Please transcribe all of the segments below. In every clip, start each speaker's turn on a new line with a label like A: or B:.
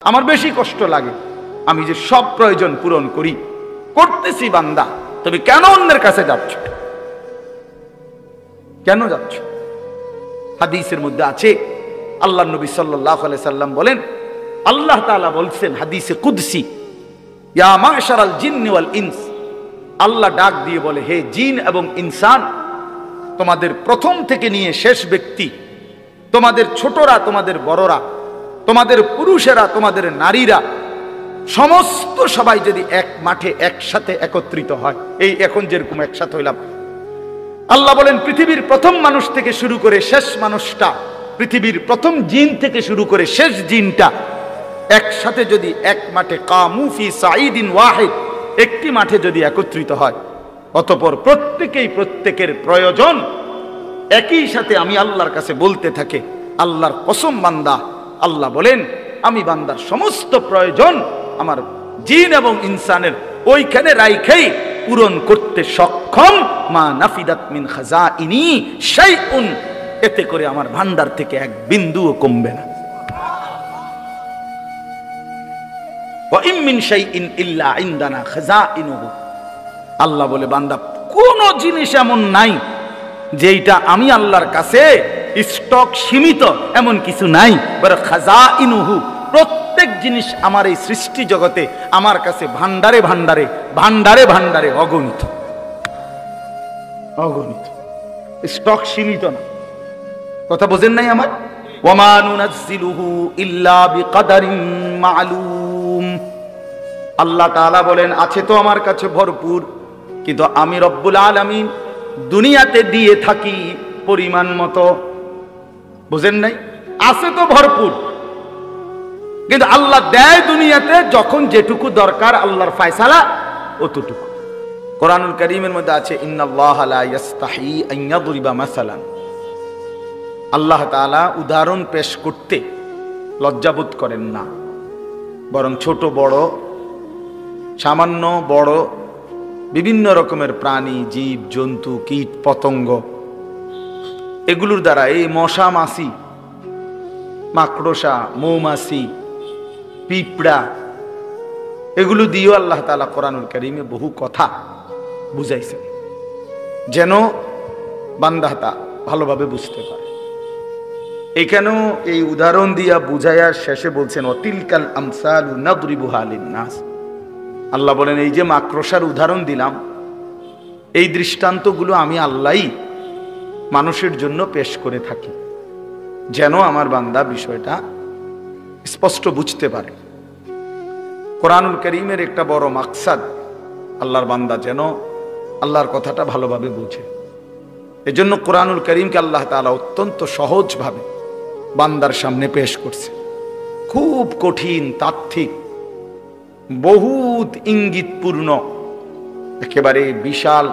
A: আমার বেশি কষ্ট লাগে, আমি যে সব প্রয়োজন পূরণ করি, করতেছি বান্দা, তবে কেন অন্যের কাছে যাচ্ছ? কেন যাচ্ছ? হাদিসের মধ্যে আছে, আল্লাহ নবী সাল্লাল্লাহু আলাইহি সাল্লাম বলেন, আল্লাহ তাআলা বলছেন হাদিসে কুদসি, ইয়া মাশারাল জিন্নি ওয়াল ইনস, আল্লাহ ডাক দিয়ে বলে, হে জিন এবং ইনসান, তোমাদের প্রথম থেকে নিয়ে শেষ ব্যক্তি, তোমাদের ছোটরা, তোমাদের বড়রা, তোমাদের পুরুষেরা, তোমাদের নারীরা, সমস্ত সবাই যদি এক মাঠে একসাথে একত্রিত হয়, এই এখন যেরকম একসাথে হইলাম, আল্লাহ বলেন পৃথিবীর প্রথম মানুষ থেকে শুরু করে শেষ মানুষটা, পৃথিবীর প্রথম জিন থেকে শুরু করে শেষ জিনটা একসাথে যদি এক মাঠে কামু ফি সাইদিন ওয়াহিদ, একটি মাঠে যদি একত্রিত হয়, অতঃপর প্রত্যেকেই প্রত্যেকের প্রয়োজন একই সাথে আমি আল্লাহর কাছে বলতে থাকে, আল্লাহর কসম বান্দা, আল্লাহ বলেন আমি বান্দার সমস্ত প্রয়োজন আমার জিন এবং ইনসানের ওইখানে রাইখাই পূরণ করতে সক্ষম, মা নাফিদাত মিন খাজাইনি শাইউন, এতে করে আমার ভান্ডার থেকে এক বিন্দুও কমবে না। ওয়া ইম মিন শাইইন ইল্লা ইনদানা খাজাইনুহু, আল্লাহ বলে বান্দা কোন জিনিস এমন নাই যেটা আমি আল্লাহর কাছে স্টক সীমিত, এমন কিছু নাই, বরং খাজাইনুহু, প্রত্যেক জিনিস আমার এই সৃষ্টি জগতে আমার কাছে ভান্ডারে ভান্ডারে ভান্ডারে ভান্ডারে অগণিত, অগণিত, স্টক সীমিত না। কথা বোঝেন নাই আমার? ওয়ামা নুনাজ্জিলুহু ইল্লা বিকাদারিন মা'লুম, আল্লাহ তাআলা বলেন আছে তো আমার কাছে ভরপুর, কিন্তু আমি রব্বুল আলামিন দুনিয়াতে দিয়ে থাকি পরিমাণ মতো। বুঝেন নাই? আছে তো ভরপুর, কিন্তু আল্লাহ দেয় দুনিয়াতে যখন যেটুকু দরকার, আল্লাহর ফয়সালা অতটুকু। কোরআনুল কারীমের মধ্যে আছে, ইন্নাল্লাহা লা ইস্তাহি আন ইয়াদরিবা মাসালান, আল্লাহ তাআলা উদাহরণ পেশ করতে লজ্জাবোধ করেন না, বরং ছোট বড়, সামান্য বড় বিভিন্ন রকমের প্রাণী, জীব জন্তু, কীট পতঙ্গ, এগুলোর দ্বারা, এই মশা মাছি, মাকড়সা, মৌমাছি, পিঁপড়া, এগুলো দিয়েও আল্লাহ তাআলা কোরআনুল কারীমে বহু কথা বুঝাইছেন, যেন বান্দাটা ভালোভাবে বুঝতে পারে। এখানেও এই উদাহরণ দিয়া বুঝাইয়া শেষে বলছেন, অতিলকাল আমসালু নাদরিবুহা লিন্নাস, আল্লাহ বলেন এই যে মাকড়সার উদাহরণ দিলাম, এই দৃষ্টান্তগুলো আমি আল্লাহই মানুষের জন্য পেশ করে থাকি, যেন আমার বান্দা বিষয়টা স্পষ্ট বুঝতে পারে। কোরআনুল কারীমের একটা বড় মাকসাদ, আল্লাহর বান্দা যেন আল্লাহর কথাটা ভালোভাবে বুঝে। এজন্য কোরআনুল কারীমকে আল্লাহ তাআলা অত্যন্ত সহজভাবে বান্দার সামনে পেশ করছে। খুব কঠিন, তাত্ত্বিক, বহুত ইঙ্গিতপূর্ণ, একেবারে বিশাল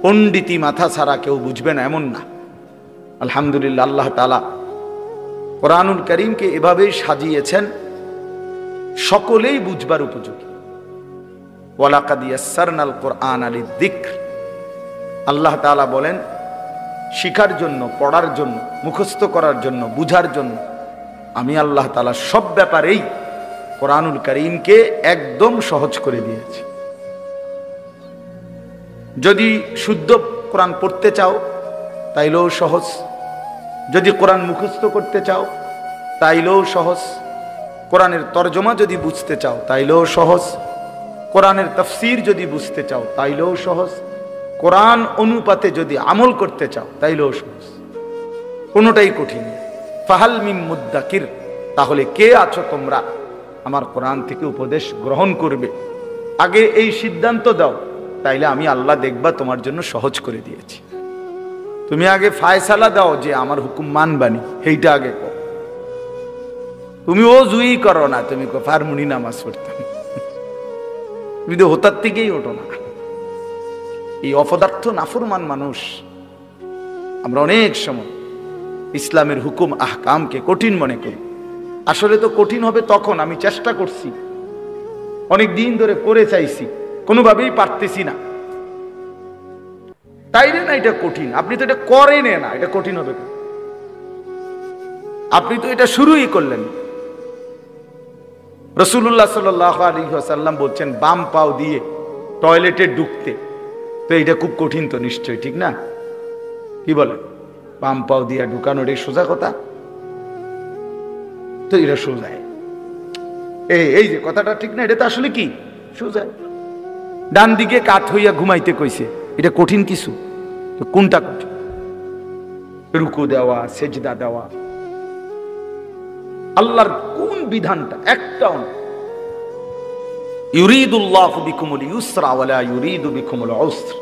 A: পণ্ডিতি মাথা ছাড়া কেউ বুঝবে না এমন না। আলহামদুলিল্লাহ, আল্লাহ তাআলা কোরআনুল কারীমকে এভাবেই সাজিয়েছেন সকলেই বুঝবার উপযোগী। ওয়ালাকাদ ইয়াসসারনাল কুরআনা লিযিকর, আল্লাহ তাআলা বলেন শিখার জন্য, পড়ার জন্য, মুখস্থ করার জন্য, বুঝার জন্য আমি আল্লাহ তাআলা সব ব্যাপারেই কোরআনুল কারীমকে একদম সহজ করে দিয়েছি। যদি শুদ্ধ কোরআন পড়তে চাও তাইলেও সহজ, যদি কোরআন মুখস্থ করতে চাও তাইলেও সহজ, কোরআনের তরজমা যদি বুঝতে চাও তাইলেও সহজ, কোরআনের তাফসীর যদি বুঝতে চাও তাইলেও সহজ, কোরআন অনুপাতে যদি আমল করতে চাও তাইলেও সহজ, কোনোটাই কঠিন। ফাহাল মিন মুদ্দাকির, তাহলে কে আছো তোমরা আমার কোরআন থেকে উপদেশ গ্রহণ করবে? আগে এই সিদ্ধান্ত দাও, তাইলে আমি আল্লাহ দেখবা তোমার জন্য সহজ করে দিয়েছি। তুমি আগে ফায়সালা দাও যে আমার হুকুম মানবানি, এইটা আগে কর। তুমি ও জুই করো না, তুমি ফারমুনি নামাজ পড়তাম, তুমি তো হোতার থেকেই ওঠো না। এই অপদার্থ নাফরমান মানুষ আমরা অনেক সময় ইসলামের হুকুম আহকামকে কঠিন মনে করি। আসলে তো কঠিন হবে তখন, আমি চেষ্টা করছি, অনেক দিন ধরে করে চাইছি, কোনোভাবেই পারতেছি না, তাইলে না এটা কঠিন। আপনি তো এটা করেন না, এটা কঠিন হবে? আপনি তো এটা শুরুই করলেন। রাসূলুল্লাহ সাল্লাল্লাহু আলাইহি ওয়াসাল্লাম বলছেন বাম পাও দিয়ে টয়লেটে ঢুকতে, তো এটা খুব কঠিন তো নিশ্চয়, ঠিক না? কি বলে, বাম পাও দিয়ে ঢুকানোর এই সোজা কথা? তো এটা সোজা, এই যে কথাটা ঠিক না, এটা তো আসলে কি সোজা। ডান দিকে কাত হইয়া ঘুমাইতে কইছে, এটা কঠিন কিছু? তো কোনটা কঠিন? রুকু দেওয়া, সেজদা দেওয়া, আল্লাহর কোন বিধানটা? একটাও না। ইউরিদুল্লাহু বিকুমুল ইউসরা ওয়ালা ইউরিদু বিকুমুল উসর।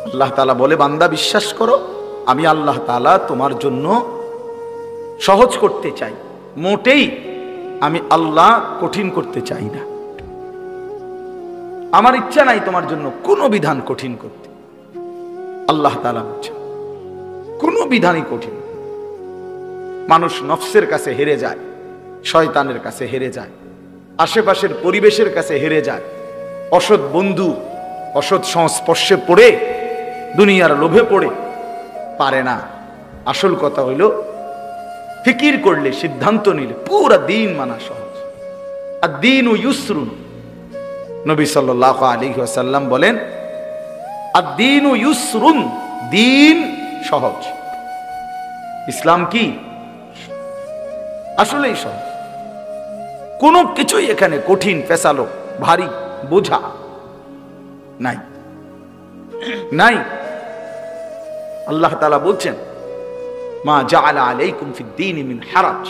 A: আল্লাহ তাআলা বলে, বান্দা বিশ্বাস করো, আমি আল্লাহ তাআলা তোমার জন্য সহজ করতে চাই, মোটেই আমি আল্লাহ কঠিন করতে চাই না। আমার ইচ্ছা নাই তোমার জন্য কোনো বিধান কঠিন করতে। আল্লাহ তাআলা বলছেন কোনো বিধানই কঠিন। মানুষ নফসের কাছে হেরে যায়, শয়তানের কাছে হেরে যায়, আশেপাশের পরিবেশের কাছে হেরে যায়, অসৎ বন্ধু, অসৎ সংস্পর্শে পড়ে, দুনিয়ার লোভে পড়ে পারে না। আসল কথা হইল ফিকির করলে, সিদ্ধান্ত নিলে পুরা দিন মানা সহজ। আর দিন ও ইউসরুন, নবী সাল্লাল্লাহু আলাইহি ওয়াসাল্লাম বলেন আর দিন ও ইউসরুন, দিন সহজ। ইসলাম কি আসলেই সহজ, কোনো কিছুই এখানে কঠিন, পেশালো, ভারী, বোঝা নাই নাই। আল্লাহ তাআলা বলছেন মা জাআলা আলাইকুম ফিদ-দীন মিন হারাজ।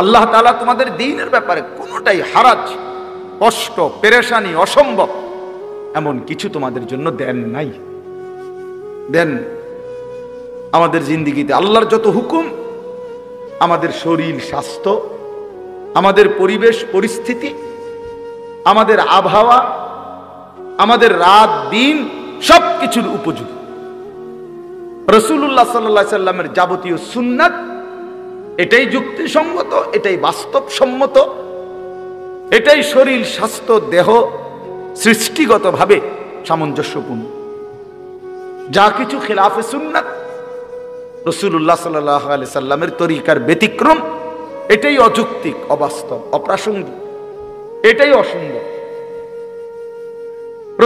A: আল্লাহ তাআলা তোমাদের দ্বীনের ব্যাপারে কোনোটাই হারাজ, কষ্ট, পেরেশানি, অসম্ভব এমন কিছু তোমাদের জন্য দেন নাই, দেন। আমাদের জিন্দেগিতে আল্লাহর যত হুকুম, আমাদের শরীর স্বাস্থ্য, আমাদের পরিবেশ পরিস্থিতি, আমাদের আবহাওয়া, আমাদের রাত দিন, সবকিছুর উপযোগী। রাসূলুল্লাহ সাল্লাল্লাহু আলাইহি সাল্লামের যাবতীয় সুন্নাত, এটাই যুক্তিসঙ্গত, এটাই বাস্তবসম্মত, এটাই শরীর স্বাস্থ্য দেহ সৃষ্টিগতভাবে সামঞ্জস্যপূর্ণ। যা কিছু খেলাফে সুন্নাত, রাসূলুল্লাহ সাল্লাল্লাহু আলাইহি সাল্লামের তরিকার ব্যতিক্রম, এটাই অযৌক্তিক, অবাস্তব, অপ্রাসঙ্গিক, এটাই অসুন্দর।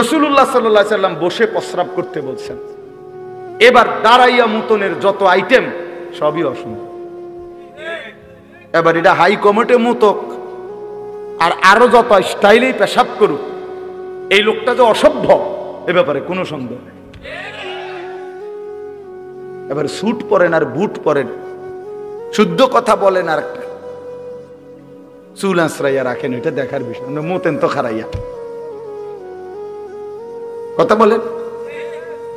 A: রাসূলুল্লাহ সাল্লাল্লাহু আলাইহি সাল্লাম বসে প্রস্রাব করতে বলছেন, এবার দাঁড়াইয়া মুতনের যত আইটেম সবই অসুন্দর। এবার এটা হাই কমোটে মুতক আর আরো যত স্টাইলেই পেশাব করুক, এই লোকটা যে অসভ্য এ ব্যাপারে কোনো সন্দেহ নেই। এবার স্যুট পরেন আর বুট পরেন, শুদ্ধ কথা বলেন আর চুল আঁচড়াইয়া রাখেন, এটা দেখার বিষয়। মোতেন তো খারাইয়া কথা বলেন,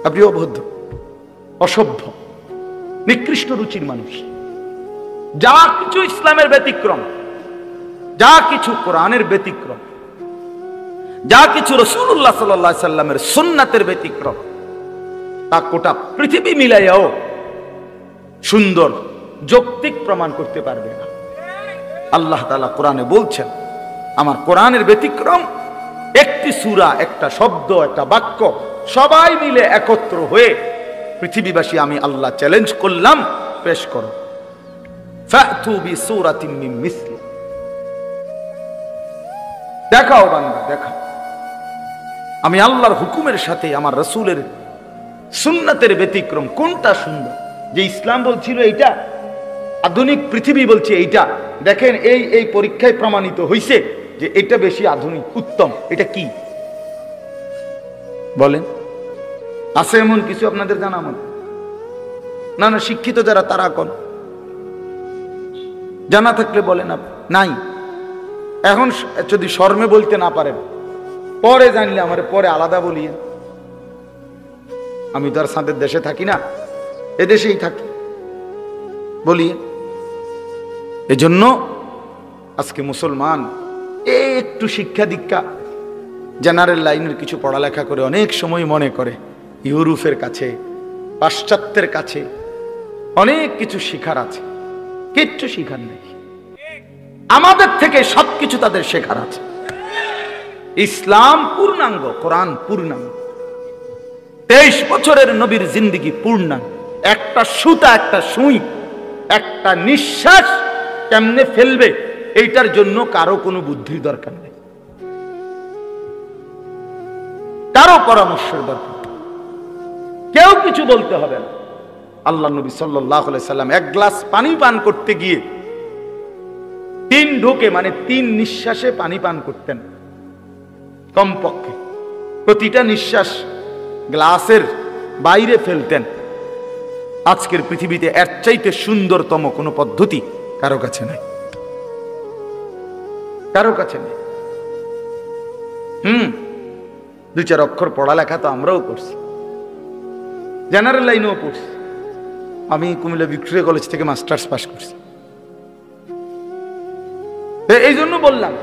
A: আপনি অভদ্র, অসভ্য, নিকৃষ্ট রুচির মানুষ। যা কিছু ইসলামের ব্যতিক্রম, যা কিছু কোরআনের ব্যতিক্রম, যা কিছু রাসূলুল্লাহ সাল্লাল্লাহু আলাইহি সাল্লামের সুন্নাতের ব্যতিক্রম, তা গোটা পৃথিবী মিলাইয়াও সুন্দর যৌক্তিক প্রমাণ করতে পারবে না। আল্লাহ তাআলা কোরআনে বলছেন, আমার কোরআনের ব্যতিক্রম একটি সূরা, একটা শব্দ, একটা বাক্য, সবাই মিলে একত্র হয়ে পৃথিবীবাসী আমি আল্লাহ চ্যালেঞ্জ করলাম, পেশ করো, ফাতু বিসূরাতিন মিন মিসলি, দেখাও বান্দা, দেখাও আমি আল্লাহর হুকুমের সাথে আমার রাসূলের সুন্নাতের ব্যতিক্রম কোনটা সুন্দর। যে ইসলাম বলছিল এইটা, আধুনিক পৃথিবী বলছে এইটা, দেখেন এই এই পরীক্ষায় প্রমাণিত হইছে যে এটা বেশি আধুনিক, উত্তম। এটা কি বলেন? আছে এমন কিছু আপনাদের জানা? মনে না, না, শিক্ষিত যারা তারা কোন জানা থাকলে বলেন। নাই, এখন যদি শর্মে বলতে না পারেন, পরে জানলে আমার পরে আলাদা বলিয়ে। আমি তো আর সাঁদের দেশে থাকি না, এদেশেই থাকি, বলিয়ে। এজন্য আজকে মুসলমান একটু শিক্ষা দীক্ষা, জেনারেল লাইনের কিছু পড়ালেখা করে অনেক সময় মনে করে ইউরোপের কাছে, পাশ্চাত্যের কাছে অনেক কিছু শিখার আছে। কিচ্ছু শিখার নেই, আমাদের থেকে সবকিছু তাদের শেখার আছে। ইসলাম পূর্ণাঙ্গ, কোরআন পূর্ণাঙ্গ, 23 বছরের নবীর জিন্দেগি পূর্ণাঙ্গ। একটা সুতা, একটা সুই, একটা নিঃশ্বাস কেমনে ফেলবে এইটার জন্য কারো কোনো বুদ্ধির দরকার নেই, কারো পরামর্শের দরকার, কেউ কিছু বলতে হবে না। আল্লাহ নবী সাল্লাল্লাহু আলাইহি সাল্লাম এক গ্লাস পানি পান করতে গিয়ে 3 ঢোকে মানে 3 নিঃশ্বাসে পানি পান করতেন কমপক্ষে। প্রতিটা নিঃশ্বাস গ্লাসের বাইরে ফেলতেন। আজকের পৃথিবীতে এর চাইতে সুন্দরতম কোনো পদ্ধতি কারো কাছে নাই, কারো কাছে নেই। 2-4 অক্ষর পড়ালেখা তো আমরাও করছি, জেনারেল লাইনেও পড়ছি। আমি কুমিল্লা ভিক্টোরিয়া কলেজ থেকে মাস্টার্স পাস করছি। এই জন্য বললাম,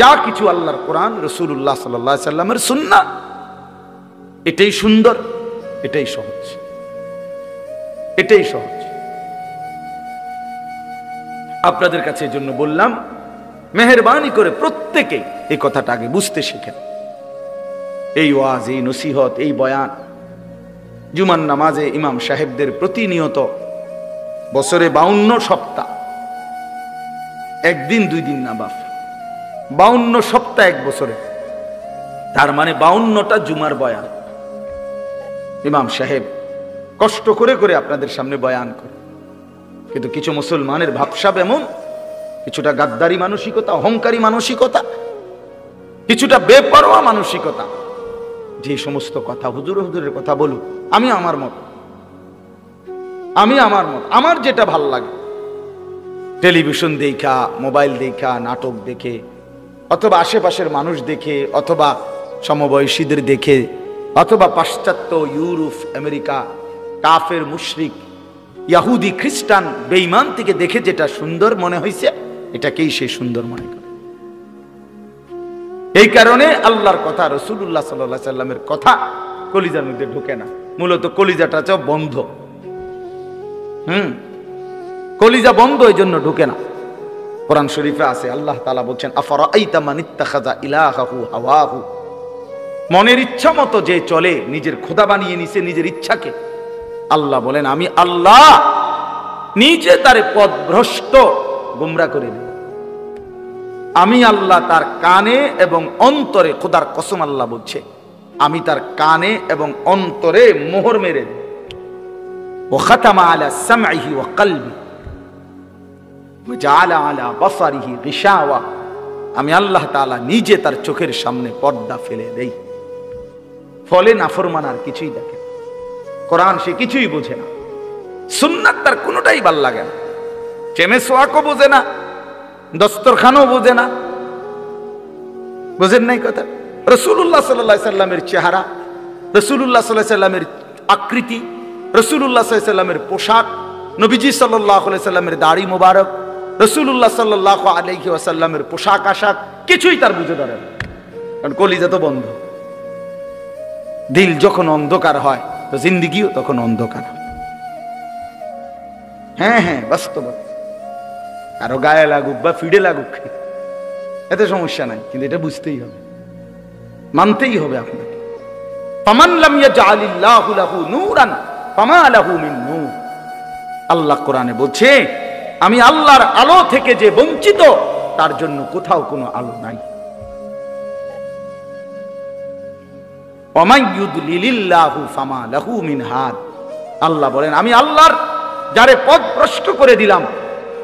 A: যা কিছু আল্লাহর কোরআন, রাসূলুল্লাহ সাল্লাল্লাহু আলাইহি সাল্লামের সুন্নাহ, এটাই সুন্দর, এটাই সহজ, এটাই সহজ। আপনাদের কাছে এই জন্য বললাম, মেহেরবানি করে প্রত্যেকে এই কথাটা আগে বুঝতে শিখেন। এই ওয়াজ, এই নসিহত, এই বয়ান, জুমার নামাজে ইমাম সাহেবদের প্রতিনিয়ত বছরে 52 সপ্তাহ, একদিন 2 দিন না বাপ, 52 সপ্তাহ এক বছরে, তার মানে 52টা জুমার বয়ান ইমাম সাহেব কষ্ট করে করে আপনাদের সামনে বয়ান করে। কিন্তু কিছু মুসলমানের ভাবসাব এমন, কিছুটা গাদ্দারি মানসিকতা, অহংকারী মানসিকতা, কিছুটা বেপরোয়া মানসিকতা, যে সমস্ত কথা হুজুরের কথা বলুক, আমি আমার মত, আমার যেটা ভাল লাগে, টেলিভিশন দেখা, মোবাইল দেখা, নাটক দেখে, অথবা আশেপাশের মানুষ দেখে, অথবা সমবয়সীদের দেখে, অথবা পাশ্চাত্য, ইউরোপ, আমেরিকা, কাফের, মুশরিক, ইহুদি, খ্রিস্টান, বেঈমান থেকে দেখে যেটা সুন্দর মনে হয়েছে, এটাকেই সে সুন্দর মনে করে। এই কারণে আল্লাহর কথা, রাসূলুল্লাহ সাল্লাল্লাহু আলাইহি সাল্লামের কথা কলিজার মধ্যে ঢোকে না। মূলত কলিজাটা বন্ধ, কলিজা বন্ধ, এই জন্য ঢোকে না। কোরআন শরীফে আছে, আল্লাহ তাআলা বলছেন, আফারাআইতা মান ইত্তাখাযা ইলাহাহু হাওয়াহু, মনের ইচ্ছা মতো যে চলে, নিজের খোদা বানিয়ে নিছে নিজের ইচ্ছাকে। আল্লাহ বলেন, আমি আল্লাহ নিজে তারে পথভ্রষ্ট, গোমরা করে দিই। আমি আল্লাহ তার কানে এবং অন্তরে, খোদার কসম আল্লাহ বলছে, আমি তার কানে এবং অন্তরে মোহর মেরে দিই। ওয়া খাতামা আলা সামঈহি ওয়া কলবি ওয়া জাআলা আলা বাসারিহি গিশাওয়া, আমি আল্লাহ তাআলা নিজে তার চোখের সামনে পর্দা ফেলে দেই। ফলে নাফরমান আর কিছুই দেখে না, কোরআন সে কিছুই বোঝে না, সুন্নাত তার কোনোটাই ভাল লাগে না, চেমে সোয়াকও বোঝে না, দস্তরখানও বোঝে না। বোঝেন নাই কথা? রাসূলুল্লাহ সাল্লাল্লাহু আলাইহি সাল্লামের চেহারা, রাসূলুল্লাহ সাল্লাল্লাহু আলাইহি সাল্লামের আকৃতি, রাসূলুল্লাহ সাল্লাল্লাহু আলাইহি সাল্লামের পোশাক, নবীজি সাল্লাল্লাহু আলাইহি সাল্লামের দাড়ি মোবারক, রাসূলুল্লাহ সাল্লাল্লাহু আলাইহি ওয়াসাল্লামের পোশাক আশাক কিছুই তার বুঝে ধরে না, কারণ কলিজা তো বন্ধ। দিল যখন অন্ধকার হয় তো জিন্দেগিও তখন অন্ধকার। হ্যাঁ হ্যাঁ, বাস্তব, কারো গায়ে লাগুক বা ফিডে লাগুক, এতে সমস্যা নাই, কিন্তু এটা বুঝতেই হবে, মানতেই হবে আপনাকে। ফামান লাম ইয়াজআলিল্লাহু লাহু নূরান ফামা লাহু মিন নূর, আল্লাহ কোরআনে বলছে, আমি আল্লাহর আলো থেকে যে বঞ্চিত, তার জন্য কোথাও কোনো আলো নাই। ওয়ামান ইউদলিলিল্লাহু ফামা লাহু মিন হাদ, আল্লাহ বলেন, আমি আল্লাহর যারে পথ ভ্রষ্ট করে দিলাম,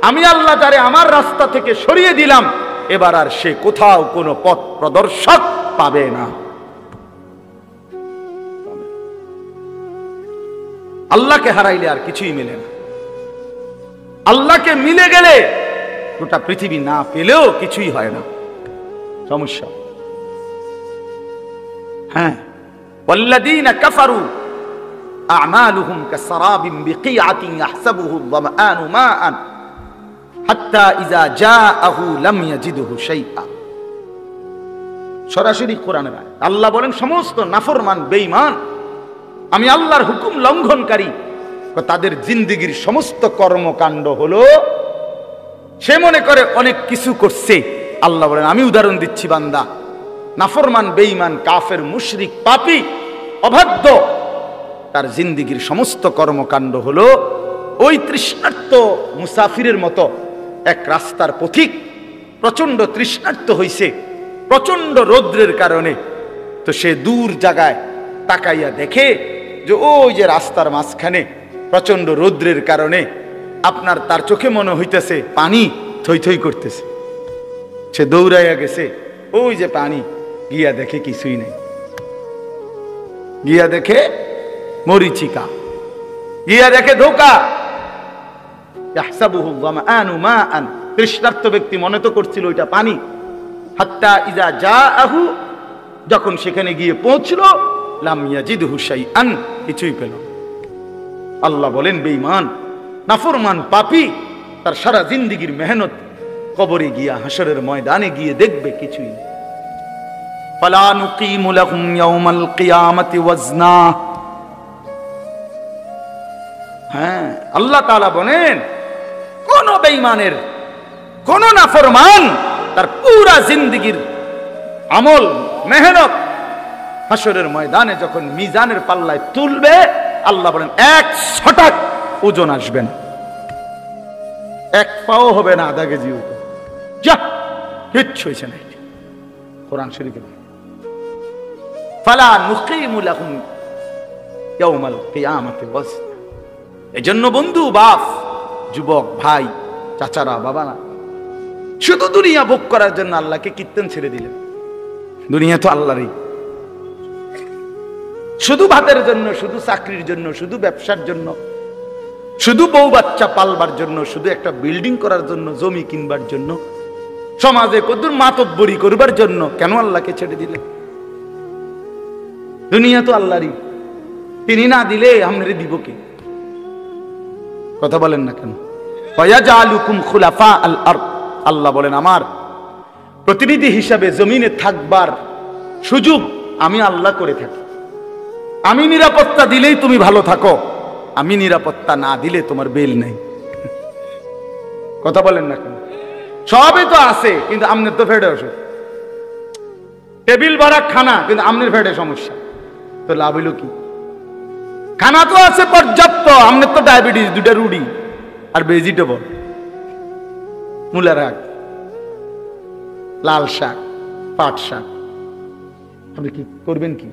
A: আমি আল্লাহ যারে আমার রাস্তা থেকে সরিয়ে দিলাম, এবার আর সে কোথাও কোনো পথ প্রদর্শক পাবে না। আল্লাহকে হারাইলে আর কিছুই মেলে না। আল্লাহকে মিলে গেলে গোটা পৃথিবী না পেলেও কিছুই হয় না, সমস্যা। হ্যাঁ, ওয়াল্লাযীনা কাফারু আ'মালুহুম কাসরাবিন বিকিআতিন ইয়াহসাবুহু আয-যামআনু মাআন হাত্তা ইযা জাআহু লাম ইয়াজিদহু শাইআ। সরাসরি কোরআনের আয়াত। আল্লাহ বলেন, সমস্ত নাফরমান, বেঈমান, আমি আল্লাহর হুকুম লঙ্ঘনকারী, তাদের জিন্দেগীর সমস্ত কর্মকাণ্ড হলো, সে মনে করে অনেক কিছু করছে। আল্লাহ বলেন, আমি উদাহরণ দিচ্ছি বান্দা, নাফরমান, বেঈমান, কাফের, মুশরিক, পাপী, অবাধ্য, তার জিন্দেগীর সমস্ত কর্মকাণ্ড হলো ওই তৃষ্ণার্ত মুসাফিরের মতো, এক রাস্তার পথিক প্রচন্ড তৃষ্ণার্ত হইছে প্রচন্ড রৌদ্রের কারণে। তো সে দূর জায়গায় তাকাইয়া দেখে যে ওই যে রাস্তার মাঝখানে প্রচন্ড রৌদ্রের কারণে আপনার তার চোখে মনে হইতেছে পানি থই থই করতেছে। সে দৌড়াইয়া গেছে, ওই যে পানি, গিয়া দেখে কিছুই নেই। গিয়া দেখে মরিচিকা, গিয়া দেখে ধোকা। তৃষ্ণার্ত ব্যক্তি মনে তো করছিল ওইটা পানি। হাত্তা ইজা জাআহু, যখন সেখানে গিয়ে পৌঁছলো, লাম ইয়াজিদহু শাইআন, কিছুই পেল। আল্লাহ বলেন বেঈমান নাফরমান পাপী তার সারা জিন্দেগীর মেহনত কবরে গিয়া হাসরের ময়দানে গিয়ে দেখবে কিছুই নেই। ফালা নুকিমু লাহুম ইয়াউমাল কিয়ামাতি ওয়াজনা। হ্যাঁ, আল্লাহ তাআলা বলেন কোন বেঈমানের, কোন নাফরমান তার পুরা জিন্দেগীর আমল মেহনত হাসরের ময়দানে যখন মিজানের পাল্লায় তুলবে, আল্লাহ বলেন এক ছটাক ওজন আসবে না, এক পাও হবে না আধা কেজি ওজন। যা কিচ্ছু হয়েছে না। কোরআন শরীফে ফালা নুকিমু লাহুম ইয়াউমাল কিয়ামাতি ওয়াজনা। এজন্য বন্ধু, বাপ, যুবক, ভাই, চাচারা, বাবারা, শুধু দুনিয়া ভোগ করার জন্য আল্লাহকে কীর্তন ছেড়ে দিলেন। দুনিয়া তো আল্লাহরই। শুধু ভাতের জন্য, শুধু চাকরির জন্য, শুধু ব্যবসার জন্য, শুধু বউ বাচ্চা পালবার জন্য, শুধু একটা বিল্ডিং করার জন্য, জমি কিনবার জন্য, সমাজে কদ্দুর মাতব্বরি করবার জন্য কেন আল্লাহকে ছেড়ে দিলেন? দুনিয়া তো আল্লাহরই, তিনি না দিলে আমরা দিব কে? কথা বলেন না কেন? ওয়ায়াজআলুকুম খুলাফা আল আরদ। আল্লাহ বলেন আমার প্রতিনিধি হিসাবে জমিনে থাকবার সুযোগ আমি আল্লাহ করে থাকি। আমি নিরাপত্তা দিলেই তুমি ভালো থাকো, আমি নিরাপত্তা না দিলে তোমার বেল নেই। কথা বলেন না কেন? সবই তো আছে, কিন্তু আমনের তো ফেডে ওষুধ, টেবিল ভরা খানা, কিন্তু আমনের ফেডে সমস্যা, তো লাভ হইল কি? খানা তো আছে পর্যাপ্ত, আমনের তো ডায়াবেটিস, দুটা রুটি আর ভেজিটেবল, মূলা শাক, লাল শাক, পাট শাক, আপনি কি করবেন কি?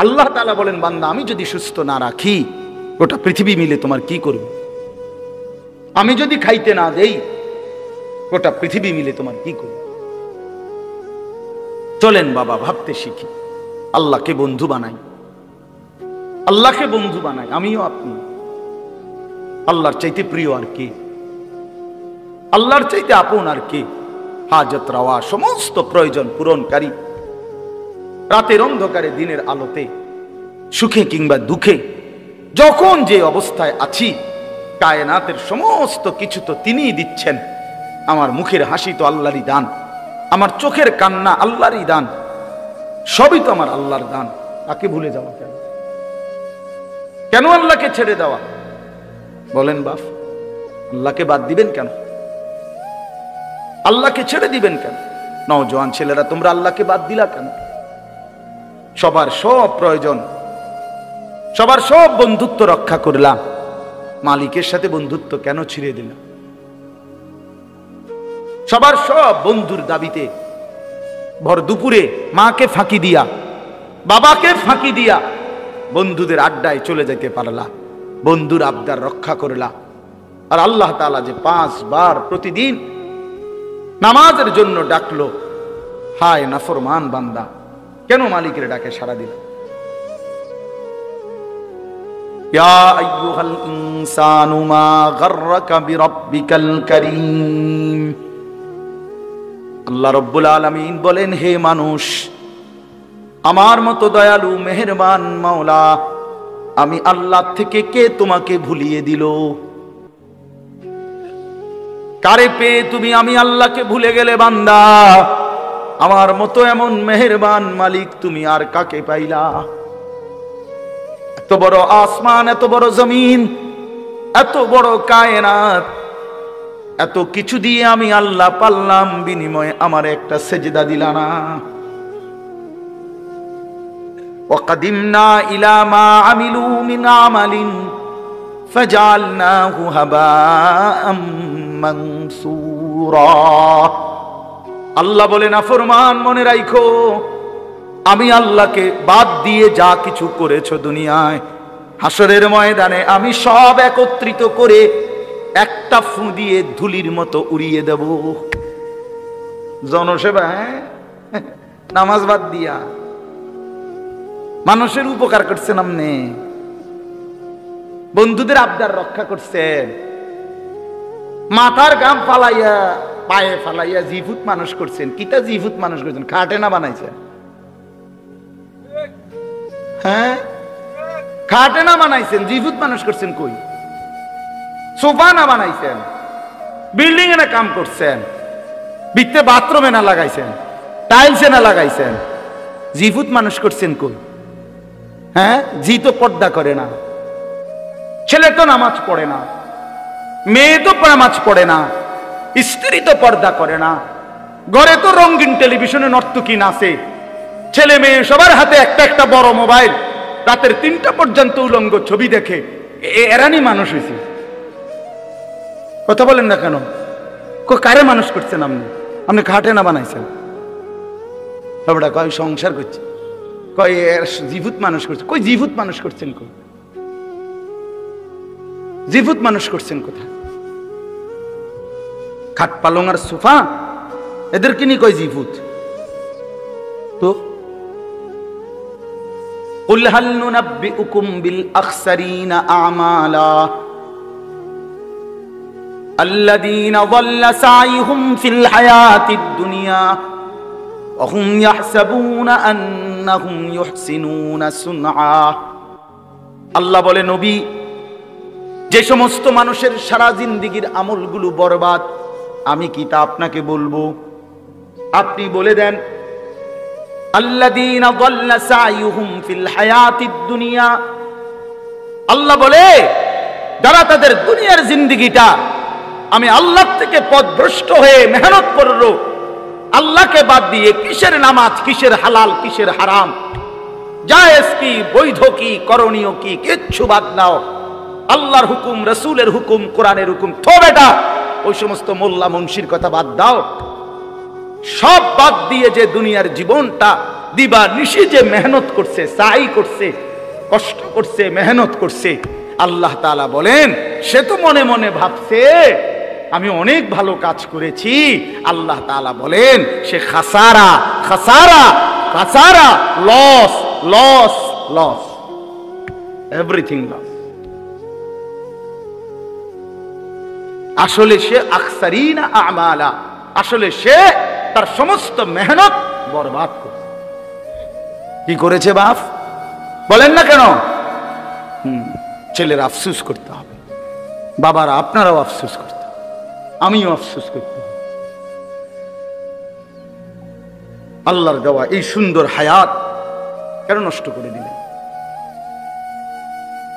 A: আল্লাহ তাআলা বলেন বান্দা আমি যদি সুস্থ না রাখি গোটা পৃথিবী মিলে তোমার কি করবে? আমি যদি খাইতে না দেই গোটা পৃথিবী মিলে তোমার কি করবে? চলেন বাবা ভাবতে শিখি, আল্লাহকে বন্ধু বানাই, আল্লাহকে বন্ধু বানাই, আমিও আপনি। আল্লাহর চাইতে প্রিয় আর কে? আল্লাহর চাইতে আপন আর কে? হাজত রাওয়া সমস্ত প্রয়োজন পূরণকারী, রাতের অন্ধকারে দিনের আলোতে, সুখে কিংবা দুঃখে, যখন যে অবস্থায় আছি, কায়নাতের সমস্ত কিছু তো তিনিই দিচ্ছেন। আমার মুখের হাসি তো আল্লাহরই দান, আমার চোখের কান্না আল্লাহরই দান, সবই তো আমার আল্লাহর দান। তাকে ভুলে যাওয়া কেন? কেন আল্লাহকে ছেড়ে দেওয়া? বলেন বাপ, আল্লাহকে বাদ দিবেন কেন? আল্লাহকে ছেড়ে দিবেন কেন? নওজোয়ান ছেলেরা তোমরা আল্লাহকে বাদ দিলা কেন? সবার সব প্রয়োজন, সবার সব বন্ধুত্ব রক্ষা করলাম, মালিকের সাথে বন্ধুত্ব কেন ছিঁড়ে দিলাম? সবার সব বন্ধুর দাবিতে ভর দুপুরে মাকে ফাঁকি দিয়া, বাবাকে ফাঁকি দিয়া বন্ধুদের আড্ডায় চলে যেতে পারলা, বন্ধুর আবদার রক্ষা করলা। আর আল্লাহ তাআলা যে 5 বার প্রতিদিন নামাজের জন্য ডাকলো, হায় নাফরমান বান্দা, কেন মালিকের ডাকে সাড়া দিল? ইয়া আইয়ুহাল ইনসানু মা গাররাকা বিরাব্বিকাল কারীম। আল্লাহ রাব্বুল আলামিন বলেন, হে মানুষ, আমার মতো দয়ালু মেহেরবান মাওলা আমি আল্লাহ থেকে কে তোমাকে ভুলিয়ে দিল? কারে পেয়ে তুমি আমি আল্লাহকে ভুলে গেলে বান্দা? আমার মতো এমন মেহেরবান মালিক তুমি আর কাকে পাইলা? এত বড় আসমান, এত বড় জমিন, এত বড় কায়নাত, এত কিছু দিয়ে আমি আল্লাহ পাল্লাম, বিনিময়ে আমার একটা সেজদা দিলা না। ওয়াকাদিমনা ইলা মা আমিলু মিন আমালিন ফাজআলনাহু হাবাআম মানসুরা। আল্লাহ বলে নাফরমান মনে রাখো, আমি আল্লাহকে বাদ দিয়ে যা কিছু করেছো দুনিয়ায়, হাসরের ময়দানে আমি সব একত্রিত করে একটা ফু দিয়ে ধুলির মতো উড়িয়ে দেব। জনসেবা, নামাজ বাদ দিয়া মানুষের উপকার করছেন, আপনি বন্ধুদের আবদার রক্ষা করছেন, মাথার গাম ফালাইয়া পায়ে ফালাইয়া জিভুত মানুষ করছেন। কিতা জিভুত মানুষ করছেন? খাটে না বানাইছেন? হ্যাঁ, খাটে না বানাইছেন, জিভুত মানুষ করছেন। কই সোফা না বানাইছেন, বিল্ডিং এ না কাম করছেন, ভিতরে বাথরুমে না লাগাইছেন, টাইলসে না লাগাইছেন, জিভুত মানুষ করছেন। কই? হ্যাঁ, জি তো পর্দা করে না, ছেলে তো নামাজ পড়ে না, মেয়ে তো নামাজ পড়ে না, স্ত্রী তো পর্দা করে না, ঘরে তো রঙিন টেলিভিশনে নর্তকী নাচে, ছেলে মেয়ে সবার হাতে একটা একটা বড় মোবাইল, রাতের 3টা পর্যন্ত উলঙ্গ ছবি দেখে। এরানি মানুষ হয়েছে? কথা বলেন না কেন? কারে মানুষ করছেন আপনি? আপনি খাটে না বানাইছেন? বাবুটা কয় সংসার করছে, কয় জীবুত মানুষ করছে। কই জীবুত মানুষ করছেন? কই জীবুত মানুষ করছেন? কোথায়? খাট পালং আর সোফা এদেরকে নিয়ে কয় জীবুত। তো কুল হাল নুনাব্বিউকুম বিল আখসারিনা আমালা الذين ضل سعيهم في الحياة الدنيا وهم يحسبون أنهم يحسنون صنعا। আল্লাহ বলে, নবী, যে সমস্ত মানুষের সারা জিন্দেগীর আমলগুলো বরবাদ, আমি কি তা আপনাকে বলবো? আপনি বলে দেন, আল্লাযীনা যাল্লা সাইয়ুহুম ফিল হায়াতিদ দুনিয়া। আল্লাহ বলে, যারা তাদের দুনিয়ার জিন্দেগিটা আমি আল্লাহ থেকে পথভ্রষ্ট হয়ে মেহনত করলো, আল্লাহকে বাদ দিয়ে কিসের নামাজ, কিসের হালাল, কিসের হারাম, জায়েজ কি, বৈধ কি, করণীয় কি, কিচ্ছু বাদ দাও। আল্লাহর হুকুম, রাসূলের হুকুম, কোরআনের হুকুম তো বেটা, ওই সমস্ত মোল্লা মুন্সির কথা বাদ দাও। সব বাদ দিয়ে যে দুনিয়ার জীবনটা দিবা নিশি যে মেহনত করছে, সাই করছে, কষ্ট করছে, মেহনত করছে, আল্লাহ তাআলা বলেন সে তো মনে মনে ভাবছে আমি অনেক ভালো কাজ করেছি। আল্লাহ তাআলা বলেন সে খাসারা, খাসারা, খাসারা, loss, loss, loss, everything loss. আসলে সে আখসারিনা আমালা, আসলে সে তার সমস্ত মেহনত বরবাদ করেছে। কি করেছে বাপ? বলেন না কেন? ছেলের আফসোস করতে হবে, বাবারা আপনারাও আফসোস করতে হবে, আমিও আফসোস করতে হবে। আল্লাহর দেওয়া এই সুন্দর হায়াত কেন নষ্ট করে দিলেন?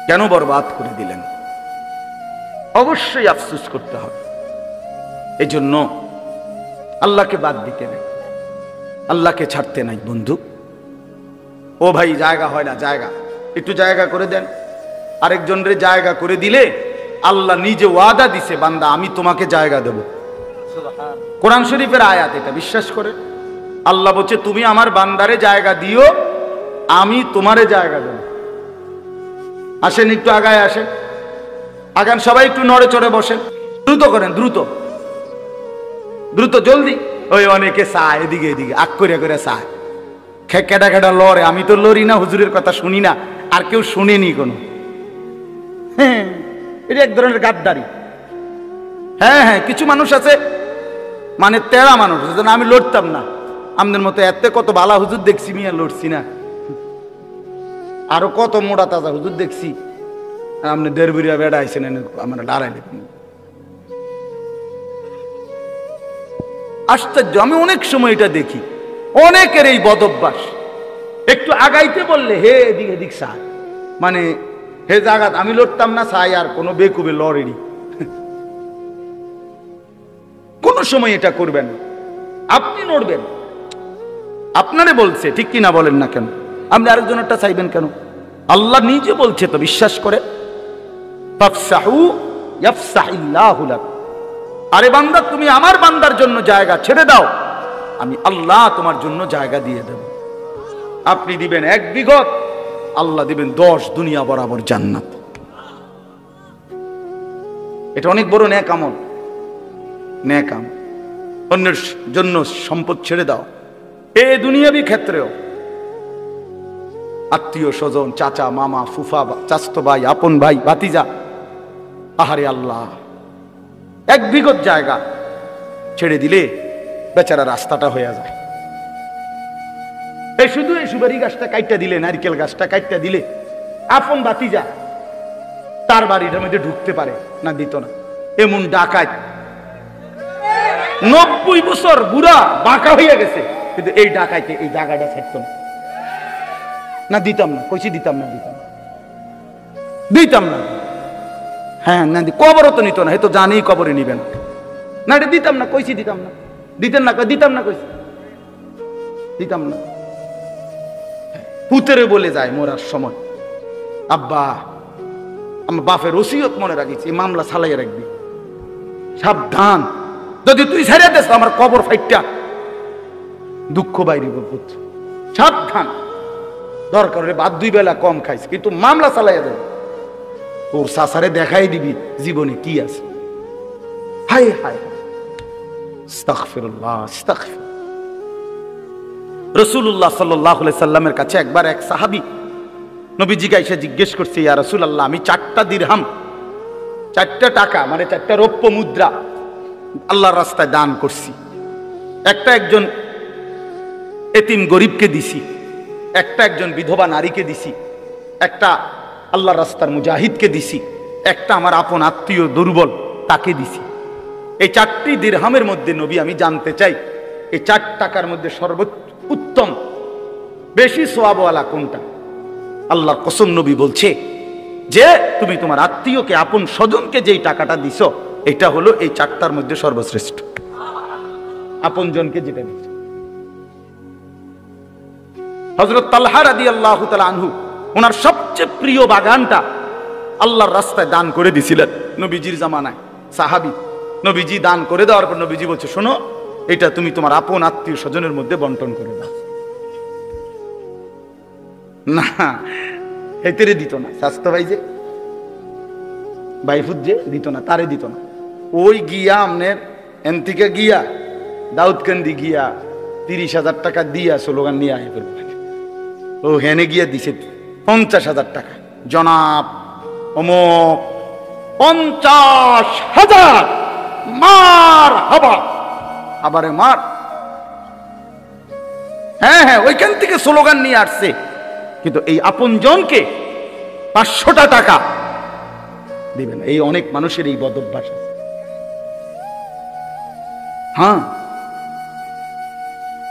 A: কেন বরবাদ করে দিলেন? অবশ্যই আফসোস করতে হবে। এই জন্য আল্লাহকে বাদ দিতে নাই, আল্লাহকে ছাড়তে নাই। বন্ধু, ও ভাই, জায়গা হয় না, জায়গা একটু জায়গা করে দেন। আরেকজনের জায়গা করে দিলে আল্লাহ নিজে ওয়াদা দিছে, বান্দা আমি তোমাকে জায়গা দেব। কোরআন শরীফের আয়াত, এটা বিশ্বাস করে আল্লাহ বলছে তুমি আমার বান্দারে জায়গা দিও, আমি তোমারে জায়গা দেব। আসেন একটু আগায় আসেন, আগান সবাই, একটু নড়ে চড়ে বসেন, দ্রুত করেন, দ্রুত দ্রুত, জলদি। ওই অনেকে চায় এদিকে এদিকে, আগ করে করে চায়, খেটা খেটা লড়ে। আমি তো লড়ি না, হুজুরের কথা শুনি না, আর কেউ শুনেনি কোনো। হ্যাঁ, এটা এক ধরনের গাদ্দারি। হ্যাঁ হ্যাঁ, কিছু মানুষ আছে মানে তেরা মানুষ, আমি লড়তাম না, আমাদের মতো এত কত বালা হুজুর দেখছি, মিয়া লড়ছি না। আরো কত মোটা তাজা হুজুর দেখছি, আপনি দেড়বিরিয়া বেড়া আইসেন, আমার লড়াইলে। আশ্চর্য, আমি অনেক সময় এটা দেখি, অনেকের এই বদভ্যাস। একটু আগাইতে বললে হে এদিক এদিক সাই, মানে হে জাগাত আমি লড়তাম না সাই, আর কোনো বেকুবে লড়েনি। কোন সময় এটা করবেন, আপনি নড়বেন, আপনারে বলছে, ঠিক কিনা বলেন না কেন? আপনি আরেকজনেরটা চাইবেন কেন? আল্লাহ নিজে বলছে তো, বিশ্বাস করে। ফাফসাহু ইয়াফসাহিল্লাহু লাক। আরে বান্দা, তুমি আমার বান্দার জন্য জায়গা ছেড়ে দাও, আমি আল্লাহ তোমার জন্য জায়গা দিয়ে দেব। আপনি দিবেন 1 বিঘত, আল্লাহ দিবেন 10 দুনিয়া বরাবর জান্নাত। এটা অনেক বড় নেক আমল। নেক আমল, অন্যের জন্য সম্পদ ছেড়ে দাও। এই দুনিয়াবি ক্ষেত্রেও আত্মীয় স্বজন, চাচা, মামা, ফুফা, চাচতো ভাই, আপন ভাই, ভাতিজা, আহারে আল্লাহ, 1 বিঘত জায়গা ছেড়ে দিলে বেচারা রাস্তাটা হয়ে যায়। এই শুধু এই সুপারি গাছটা কাইটটা দিলে, নারকেল গাছটা কাইটটা দিলে, আপন ভাতিজা তার বাড়িটার মধ্যে ঢুকতে পারে না, দিত না। এমন ডাকাত 90 বছর বুড়া বাঁকা হয়ে গেছে, কিন্তু এই ডাকাইতে এই জায়গাটা ছাড়তো না। না দিতাম না, কইছি দিতাম না, দিতাম না। হ্যাঁ না, কবরও তো নিত না, এ তো জানেই কবরে নিবে না। না এটা দিতাম না, কইছি দিতাম না। দিতেন না, দিতাম না, কইছি দিতাম না। পুতেরে বলে যায় মরার সময়, আব্বা আমার বাপের ওসিয়ত মনে রাখিছি, মামলা চালাইয়া রাখবি, সাবধান, যদি তুই ছেড়ে দেস আমার কবর ফাইটটা দুঃখ বাইরে পুত্র, সাবধান। দরকার হলে বাদ 2 বেলা কম খাইস, কিন্তু মামলা চালাইয়া দেবে। ওর সাসারে দেখাই দিবি জীবনে কি আছে। হায় হায়, আস্তাগফিরুল্লাহ, আস্তাগফির। রাসূলুল্লাহ সাল্লাল্লাহু আলাইহি সাল্লামের কাছে একবার এক সাহাবী নবীজিকে এসে জিজ্ঞেস করছে, ইয়া রাসূলুল্লাহ, আমি 4টা দিরহাম, 4টা টাকা মানে 4টা রৌপ্য মুদ্রা আল্লাহর রাস্তায় দান করছি। একটা একজন এতিম গরিবকে দিছি, একটা একজন বিধবা নারীকে দিছি, একটা আল্লাহর রাস্তার মুজাহিদকে দিছি, একটা আমার আপন আত্মীয় দুর্বল তাকে দিছি। এই 4টি দিরহামের মধ্যে নবী আমি জানতে চাই, এই 4 টাকার মধ্যে সর্বোত্তম বেশি সওয়াবওয়ালা কোনটা? আল্লাহর কসম, নবী বলছে যে তুমি তোমার আত্মীয়কে, আপন স্বজনকে যেই টাকাটা দিছো, এটা হলো এই 4টার মধ্যে সর্বশ্রেষ্ঠ। আপন জনকে যেটা দিছো। হযরত তালহা রাদিয়াল্লাহু তাআলা আনহু ওনার সবচেয়ে প্রিয় বাগানটা আল্লাহর রাস্তায় দান করে দিছিলেন নবীজির জামানায়। সাহাবী, নবীজি দান করে দেওয়ার পর নবীজি বলছে, শোনো, এটা তুমি তোমার আপন আত্মীয় স্বজনের মধ্যে বন্টন করে দাও। না, হেতেরে দিত না, স্বাস্থ্য ভাই যে বাইফুদ যে দিত না, তারে দিত না। ওই গিয়া আমনের এন থেকে গিয়া দাউদকান্দি গিয়া 30,000 টাকা দিয়া স্লোগান নিয়ে আয় করবে। ও হেনে গিয়া দিছে 50,000 টাকা, জনাব অমুক 50,000 মার হাবা, আবারে মার। হ্যাঁ হ্যাঁ, ওইখান থেকে স্লোগান নিয়ে আসছে, কিন্তু এই আপন জনকে 500টা টাকা দিবেন। এই অনেক মানুষের এই বদ অভ্যাস আছে। হ্যাঁ,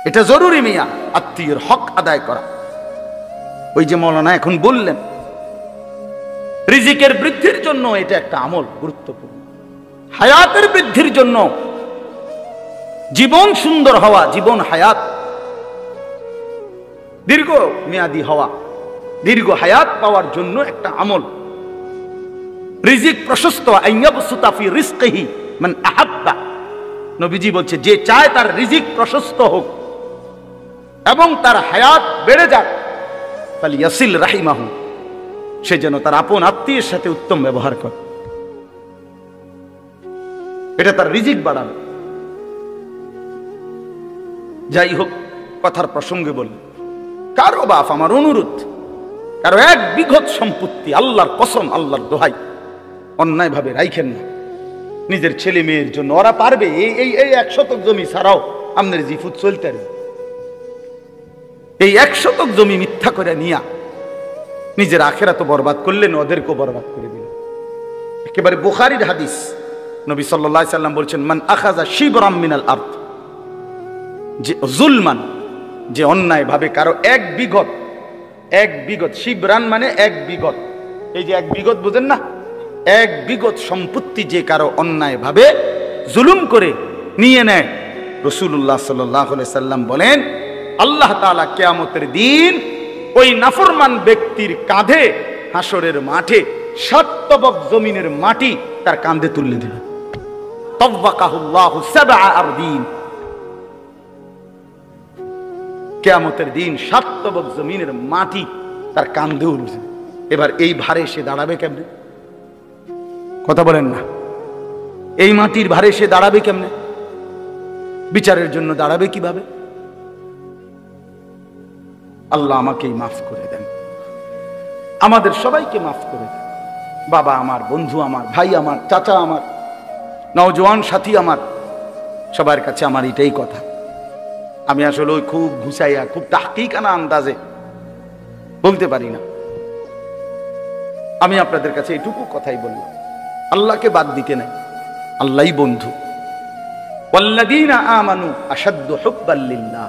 A: এটা জরুরি মিয়া, আত্মীয়ের হক আদায় করা। ওই যে মৌলানা এখন বললেন, রিজিকের বৃদ্ধির জন্য এটা একটা আমল গুরুত্বপূর্ণ। হায়াতের বৃদ্ধির জন্য, জীবন সুন্দর হওয়া, জীবন হায়াত দীর্ঘ মেয়াদি হওয়া, দীর্ঘ হায়াত পাওয়ার জন্য একটা আমল রিজিক প্রশস্ত। আইয়াবসুতা ফি রিজকিহি মান আহাব্বা, নবীজি বলছে যে চায় তার রিজিক প্রশস্ত হোক এবং তার হায়াত বেড়ে যাক, ফালিয়াসিল রাহিমাহু, সে যেন তার আপন আত্মীয়ের সাথে উত্তম ব্যবহার করে। এটা তার রিজিক বাড়াবে। যাই হোক, কথার প্রসঙ্গে বলি, কারো বাপ, আমার অনুরোধ, কারো 1 বিঘত সম্পত্তি, আল্লাহর কসম, আল্লাহর দোহাই, অন্যায় ভাবে রাইখেন না নিজের ছেলে মেয়ের জন্য। ওরা পারবে, এই 1 শতক জমি ছাড়াও আপনার জিফুত চলতে পারবে। এই 1 শতক জমি মিথ্যা করে নিয়া নিজের আখিরাত বরবাদ করলেন, ওদেরকেও বরবাদ করে দিলেন। একেবারে বুখারীর হাদিস, নবী সাল্লাল্লাহু আলাইহি সাল্লাম বলছেন, মান আখাযা শিবরাম মিনাল আরদ, যে জুলমান, যে অন্যায় ভাবে কারো 1 বিঘত, শিবরান মানে 1 বিঘত, এই যে 1 বিঘত বুঝেন না, 1 বিঘত সম্পত্তি যে কারো অন্যায় ভাবে জুলুম করে নিয়ে নেয়, রাসূলুল্লাহ সাল্লাল্লাহু আলাইহি সাল্লাম বলেন, আল্লাহ তাআলা কিয়ামতের দিন ওই নাফরমান ব্যক্তির কাঁধে হাসরের মাঠে 7 তবক জমিনের মাটি তার কাঁধে তুলে দিবে। তাওয়াকাহুল্লাহু 7 আরদিন, কিয়ামতের দিন 7 তবক জমিনের মাটি তার কাঁধে উঠবে। এবার এই ভারে সে দাঁড়াবে কেমনে? কথা বলেন না। এই মাটির ভারে সে দাঁড়াবে কেমনে? বিচারের জন্য দাঁড়াবে কিভাবে? আল্লাহ আমাকেই মাফ করে দেন, আমাদের সবাইকে মাফ করে দেন। বাবা আমার, বন্ধু আমার, ভাই আমার, চাচা আমার, নওজোয়ান সাথী আমার, সবার কাছে আমার এটাই কথা। আমি আসলে ওই খুব ঘুষাইয়া, খুব তাহকিকানা আন্দাজে বলতে পারি না। আমি আপনাদের কাছে এটুকু কথাই বললাম, আল্লাহকে বাদ দিতে নাই, আল্লাহই বন্ধু। ওয়াল্লাযীনা আমানু আশাদ্দু হুব্বাল লিল্লাহ।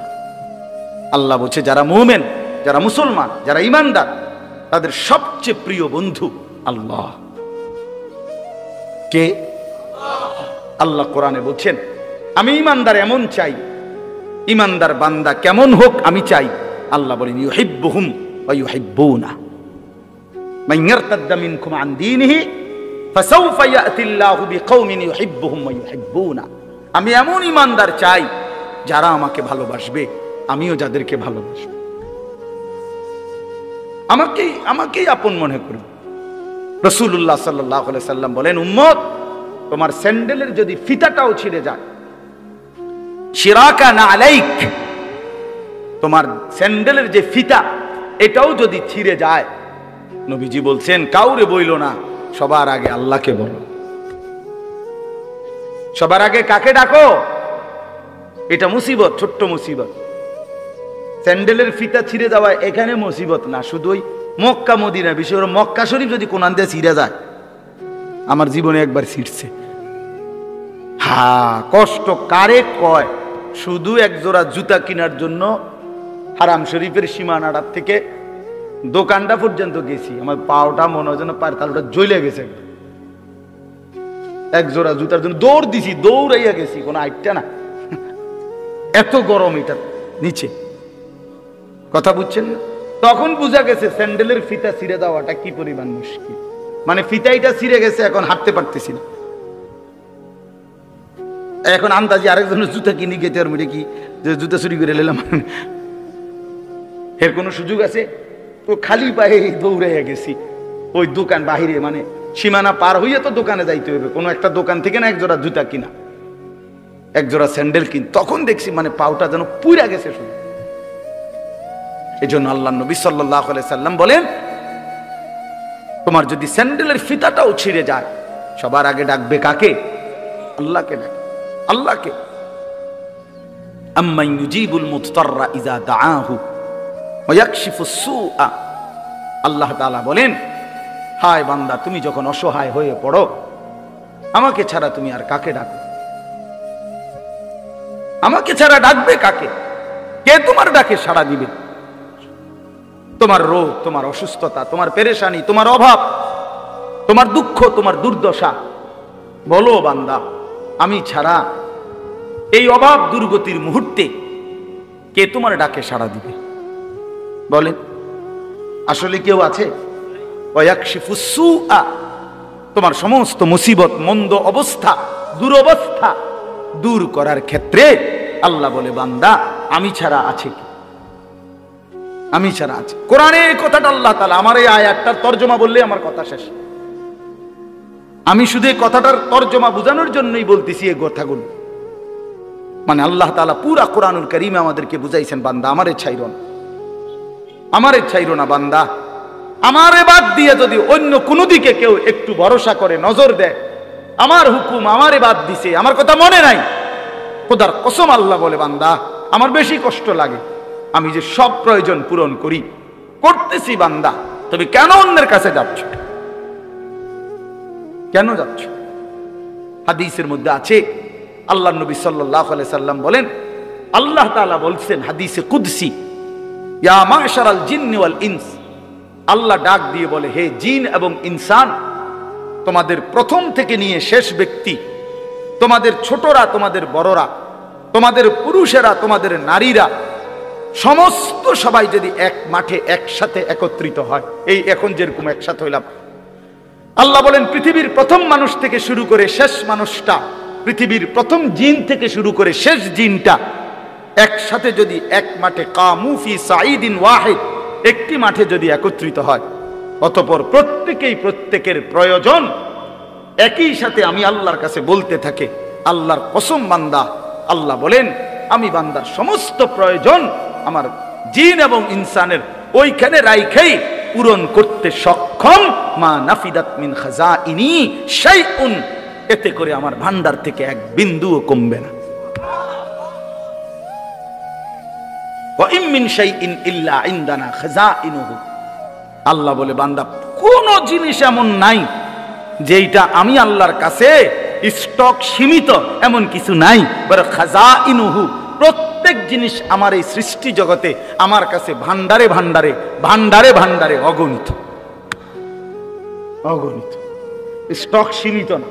A: আল্লাহ বলছে যারা মুমিন, যারা মুসলমান, যারা ঈমানদার, তাদের সবচেয়ে প্রিয় বন্ধু আল্লাহ। কে? আল্লাহ কোরআনে বলছেন আমি ঈমানদার এমন চাই, ঈমানদার বান্দা কেমন হোক আমি চাই। আল্লাহ বলেন ইউহিব্বুহুম ওয়া ইউহিব্বুনা মান ইয়ারতাদ্দা মিনকুম আন দীনিহি ফাসাউফা ইয়াতিল্লাহু বিকওমিন ইউহিব্বুহুম ওয়া ইউহিব্বুনা। আমি এমন ঈমানদার চাই যারা আমাকে ভালোবাসবে, আমিও যাদেরকে ভালোবাসব, আমাকেই আপন মনে করবে। রাসূলুল্লাহ সাল্লাল্লাহু আলাইহি সাল্লাম বলেন উম্মত, তোমার স্যান্ডেলের যদি ফিতাটাও ছিঁড়ে যায়, শিরাকা না আলাইক, তোমার স্যান্ডেলের যে ফিতা এটাও যদি ছিঁড়ে যায়, নবীজি বলছেন কাউরে বইলো না, সবার আগে আল্লাহকে বলো। সবার আগে কাকে ডাকো? এটা মুসিবত, ছোট্ট মুসিবত। স্যান্ডেলের ফিতা ছিঁড়ে যাওয়া এখানে মুসিবত না, শুধু ওই মক্কা মদিনা, বিশেষ করে মক্কা শরীফ যদি কোন আনতে ছিঁড়ে যায়, আমার জীবনে একবার ছিঁড়ছে। হ্যাঁ, কষ্ট কারে কয়? শুধু এক জোড়া জুতা কেনার জন্য হারাম শরীফের সীমানাটার থেকে দোকানটা পর্যন্ত গেছি, আমার পাওটা মনে হয় যেন পায়ের তালুটা জ্বলে গেছে। এক জোড়া জুতার জন্য দৌড় দিছি, দৌড়াইয়া গেছি, কোনো আইটটা না, এত গরম এটা নিচে। কথা বুঝছেন না? তখন বুঝা গেছে স্যান্ডেলের ফিতা ছিঁড়ে দেওয়াটা কি পরিমাণ মুশকিল। মানে ফিতাইটা ছিঁড়ে গেছে, এখন হাঁটতে পারতেছি না। এখন আন্দাজি আরেকজনের জুতা কিনে গেতে আর মেরে কি জুতা চুরি করে নিলাম, এর কোনো সুযোগ আছে? তো খালি পায়ে দৌড়াইয়া গেছি ওই দোকান বাহিরে, মানে সীমানা পার হইয়া তো দোকানে যাইতে হবে, কোনো একটা দোকান থেকে না এক জোড়া জুতা কিনা, এক জোড়া স্যান্ডেল কিন। তখন দেখছি মানে পাউটা যেন পুইরা গেছে শুধু। এই জন্য আল্লাহ নবী সাল্লাল্লাহু আলাইহি সাল্লাম বলেন তোমার যদি স্যান্ডেলের ফিতাটাও ছিঁড়ে যায়, সবার আগে ডাকবে কাকে? আল্লাহকে ডাকবে, আল্লাহকে। আম্মান ইউজিবুল মুদতাররা ইযা দাআহু ওয়া ইয়াকশিফুস সুআ। আল্লাহ তাআলা বলেন হায় বান্দা, তুমি যখন অসহায় হয়ে পড়ো, আমাকে ছাড়া তুমি আর কাকে ডাকো? আমাকে ছাড়া ডাকবে কাকে? কে তোমার ডাকে সাড়া দিবে? তোমার রোগ, তোমার অসুস্থতা, তোমার পেরেশানি, তোমার অভাব, তোমার দুঃখ, তোমার দুর্দশা, বলো বান্দা আমি ছাড়া এই অভাব দুর্গতির মুহূর্তে কে তোমার ডাকে সাড়া দিবে? বলেন, আসলে কেউ আছে? ওয়ায়াকশিফুস সুআ, তোমার সমস্ত মুসিবত, মন্দ অবস্থা, দুরবস্থা দূর করার ক্ষেত্রে আল্লাহ বলে বান্দা আমি ছাড়া আছে কি? আমি ছাড়া আছে। কোরআনে এই কথাটা আল্লাহ তাআলা, আমার এই আয়াতটার তরজমা বললে আমার কথা শেষ। আমি শুধু এই কথাটার তরজমা বোঝানোর জন্যই বলতেছি এই কথাগুলো। মানে আল্লাহ তাআলা পুরা কোরআনুল কারীমে আমাদেরকে বুঝাইছেন বান্দা আমারে ছাইরো না, আমারে ছাইরো না বান্দা। আমারে বাদ দিয়ে যদি অন্য কোনো দিকে কেউ একটু ভরসা করে, নজর দেয়, আমার হুকুম আমারে বাদ দিছে, আমার কথা মনে নাই, খোদার কসম আল্লাহ বলে বান্দা আমার বেশি কষ্ট লাগে। আমি যে সব প্রয়োজন পূরণ করি, করতেছি বান্দা, তবে কেন অন্যের কাছে যাচ্ছ? কেন যাচ্ছ? হাদিসের মধ্যে আছে আল্লাহ নবী সাল্লাল্লাহু আলাইহি সাল্লাম বলেন, আল্লাহ তাআলা বলছেন হাদিসে কুদসি, ইয়া মাশারাল জিন্নি ওয়াল ইনস, আল্লাহ ডাক দিয়ে বলে হে জিন এবং ইনসান, তোমাদের প্রথম থেকে নিয়ে শেষ ব্যক্তি, তোমাদের ছোটরা, তোমাদের বড়রা, তোমাদের পুরুষেরা, তোমাদের নারীরা, সমস্ত সবাই যদি এক মাঠে একসাথে একত্রিত হয়, এই এখন যেরকম একসাথে হইলাম, আল্লাহ বলেন পৃথিবীর প্রথম মানুষ থেকে শুরু করে শেষ মানুষটা, পৃথিবীর প্রথম জিন থেকে শুরু করে শেষ জিনটা একসাথে যদি এক মাঠে কামু ফি সাইদিন ওয়াহিদ, একটি মাঠে যদি একত্রিত হয়, অতঃপর প্রত্যেকেই প্রত্যেকের প্রয়োজন একই সাথে আমি আল্লাহর কাছে বলতে থাকে, আল্লাহর কসম বান্দা, আল্লাহ বলেন আমি বান্দার সমস্ত প্রয়োজন আমার জিন এবং ইনসানের ওইখানে রাইখাই পূরণ করতে সক্ষম। মা নাফিদাত মিন খাজাইনি শাইউন, এতে করে আমার ভান্ডার থেকে এক বিন্দুও কমবে না। ওয়া ইম মিন শাইইন ইল্লা ইনদানা খাজাইনুহু, আল্লাহ বলে বান্দা কোন জিনিস এমন নাই যেটা আমি আল্লাহর কাছে স্টক সীমিত, এমন কিছু নাই। বরং খাজাইনুহু, প্রত্যেক জিনিস আমার এই সৃষ্টি জগতে আমার কাছে ভান্ডারে ভান্ডারে ভান্ডারে ভান্ডারে অগণিত, অগণিত, স্টক সীমিত না।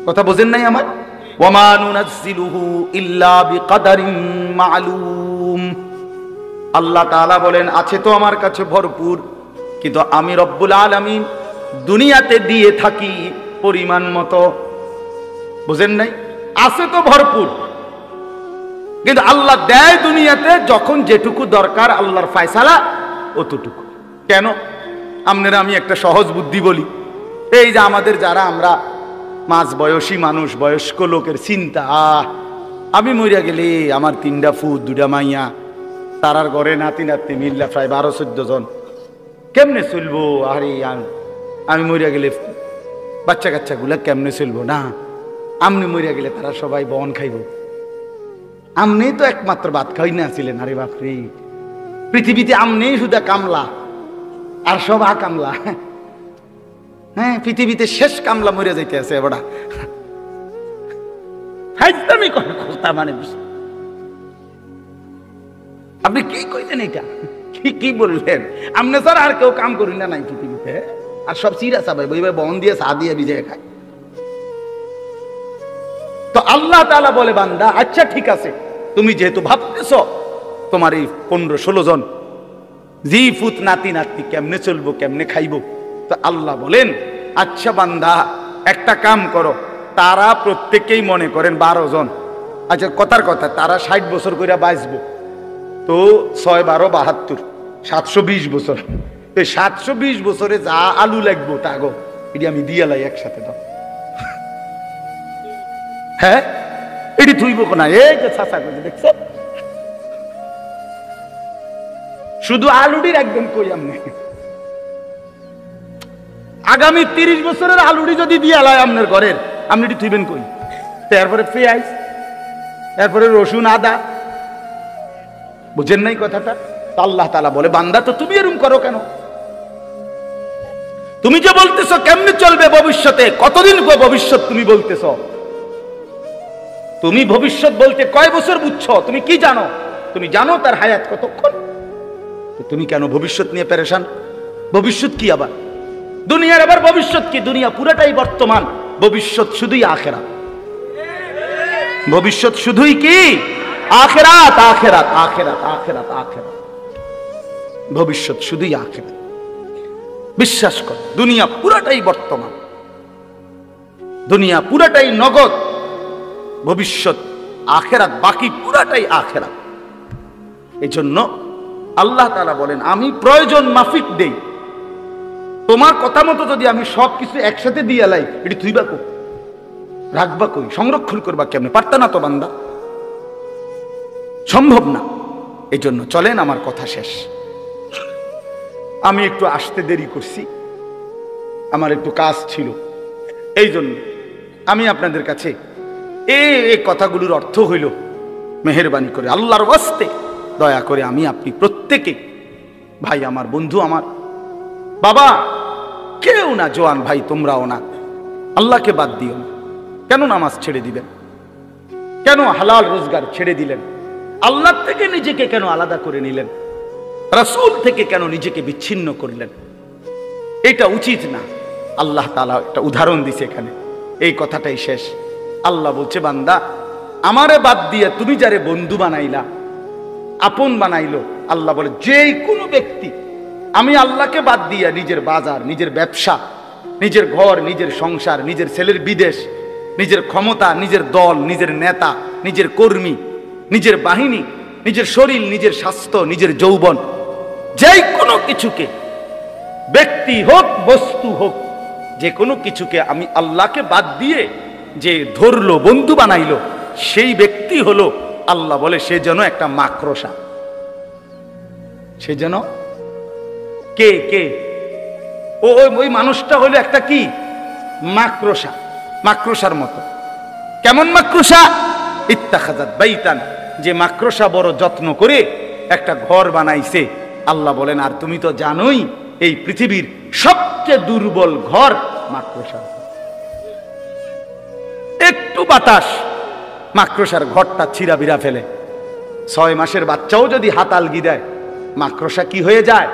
A: কথা বোঝেন নাই আমার? ওয়ামা নুনাজ্জিলুহু ইল্লা বিকাদারিন মা'লুম, আল্লাহ তাআলা বলেন আছে তো আমার কাছে ভরপুর, কিন্তু আমি রব্বুল আলামিন দুনিয়াতে দিয়ে থাকি পরিমাণ মতো। বুঝেন নাই? আছে তো ভরপুর, কিন্তু আল্লাহ দেয় দুনিয়াতে যখন যেটুকু দরকার, আল্লাহর ফয়সালা অতটুকু। কেন? আপনারা আমি একটা সহজ বুদ্ধি বলি, এই যে আমাদের যারা আমরা মাঝ বয়সী মানুষ, বয়স্ক লোকের চিন্তা, আমি মরিয়া গেলে আমার 3টা ফুট 2টা মাইয়া, তারার ঘরে নাতি নাতনি মিল্লা প্রায় 12-14 জন, কেমনে চলবো? আরে আমি মরিয়া গেলে বাচ্চা কাচ্চা গুলা কেমনে চলবো? না, আমনি মরিয়া গেলে তারা সবাই বন খাইব, আমনি তো একমাত্র ভাত খাই না ছিলেন। আরে বাপরে, পৃথিবীতে আমনি শুধু কামলা আর সব কামলা। হ্যাঁ, পৃথিবীতে শেষ কামলা মরে যাইতে আছে বড়া। মানে আপনি কি কইলেন? এটা কি বললেন? আমনে স্যার আর কেউ কাম করি না নাই পৃথিবীতে, আর সব চিরা চাবাই বই বন দিয়ে চা দিয়ে ভিজে খায়। তো আল্লাহ তাআলা বলে বান্দা আচ্ছা ঠিক আছে, তুমি যেহেতু ভাবতেছ তোমার এই 15-16 জন জি ফুত নাতি নাতি কেমনে চলবো, কেমনে খাইবো, তো আল্লাহ বলেন আচ্ছা বান্দা একটা কাম করো, তারা প্রত্যেকেই মনে করেন 12 জন, আচ্ছা কথার কথা তারা 60 বছর করে বাঁচবো, তো 6-12-72 720 বছর। তো 720 বছরে যা আলু লাগবো তা গো এটি আমি দিয়ে লাই একসাথে দাও। হ্যাঁ, এটি থুইব না, এই যে চাচা করে দেখছো, শুধু আলুটির একদম কই আমনে আগামী 30 বছরের আলুটি যদি দিয়ে আলায় আপনার ঘরের, আপনি এটি থুইবেন কই? তারপরে পেঁয়াজ, তারপরে রসুন আদা, বুঝেন নাই কথাটা? আল্লাহ তাআলা বলে বান্দা তো তুমি এরকম করো কেন? তুমি যে বলতেছো কেমনে চলবে ভবিষ্যতে, কতদিন ভবিষ্যৎ তুমি বলতেছো, তুমি ভবিষ্যৎ বলতে কয় বছর বুঝছো? তুমি কি জানো? তুমি জানো তার হায়াত কতক্ষণ? তো তুমি কেন ভবিষ্যৎ নিয়ে পেরেশান? ভবিষ্যৎ কি আবার? দুনিয়ার আবার ভবিষ্যৎ কি? দুনিয়া পুরাটাই বর্তমান, ভবিষ্যৎ শুধুই আখিরাত। ভবিষ্যৎ শুধুই কি? আখিরাত, আখিরাত, আখিরাত, আখিরাত, আখিরাত। ভবিষ্যৎ শুধুই আখিরাত। বিশ্বাস কর, দুনিয়া পুরাটাই বর্তমান, দুনিয়া পুরাটাই নগদ, ভবিষ্যৎ আখিরাত, বাকি পুরাটাই আখিরাত। এজন্য আল্লাহ তাআলা বলেন আমি প্রয়োজন মাফিক দেই, তোমার কথা মতো যদি আমি সবকিছু একসাথে দিয়ে লাই, এটি তুইবা কই, রাখবা কই, সংরক্ষণ করবা কেমনে? পারতা না তো বান্দা, সম্ভব না। এজন্য চলেন, আমার কথা শেষ। আমি একটু আসতে দেরি করছি, আমার একটু কাজ ছিল, এই জন্য আমি আপনাদের কাছে এই কথাগুলোর অর্থ হইল, মেহেরবানি করে আল্লাহর ওয়াস্তে দয়া করে আমি আপনি প্রত্যেকে, ভাই আমার, বন্ধু আমার, বাবা কেউ না, জোয়ান ভাই তোমরাও না, আল্লাহকে বাদ দিও না। কেন নামাজ ছেড়ে দিবেন? কেন হালাল রোজগার ছেড়ে দিলেন? আল্লাহ থেকে নিজেকে কেন আলাদা করে নিলেন? রাসূল থেকে কেন নিজেকে বিচ্ছিন্ন করলেন? এটা উচিত না। আল্লাহ তাআলা একটা উদাহরণ দিছে এখানে, এই কথাটাই শেষ। আল্লাহ বলছে বান্দা আমারে বাদ দিয়ে তুমি যারে বন্ধু বানাইলা, আপন বানাইলো, আল্লাহ বলে যে কোনো ব্যক্তি আমি আল্লাহকে বাদ দিয়া নিজের বাজার, নিজের ব্যবসা, নিজের ঘর, নিজের সংসার, নিজের ছেলের বিদেশ, নিজের ক্ষমতা, নিজের দল, নিজের নেতা, নিজের কর্মী, নিজের বাহিনী, নিজের শরীর, নিজের স্বাস্থ্য, নিজের যৌবন, যে কোনো কিছুকে, ব্যক্তি হোক বস্তু হোক, যে কোনো কিছুকে আমি আল্লাহকে বাদ দিয়ে যে ধরলো, বন্ধু বানাইলো, সেই ব্যক্তি হলো, আল্লাহ বলে সে যেন একটা মাকড়সা। সে যেন কে কে ওই মানুষটা হলো একটা কি মাকড়সা, মাকড়সার মতো। কেমন মাকড়সা? ইত্তাখাযাত বাইতান, যে মাকড়সা বড় যত্ন করে একটা ঘর বানাইছে। আল্লাহ বলেন আর তুমি তো জানোই এই পৃথিবীর সবচেয়ে দুর্বল ঘর মাকড়সা। একটু বাতাস মাকড়সার ঘরটা ছিঁড়া বিড়া ফেলে। 6 মাসের বাচ্চাও যদি হাত আলগি দেয়, মাকড়সা কি হয়ে যায়?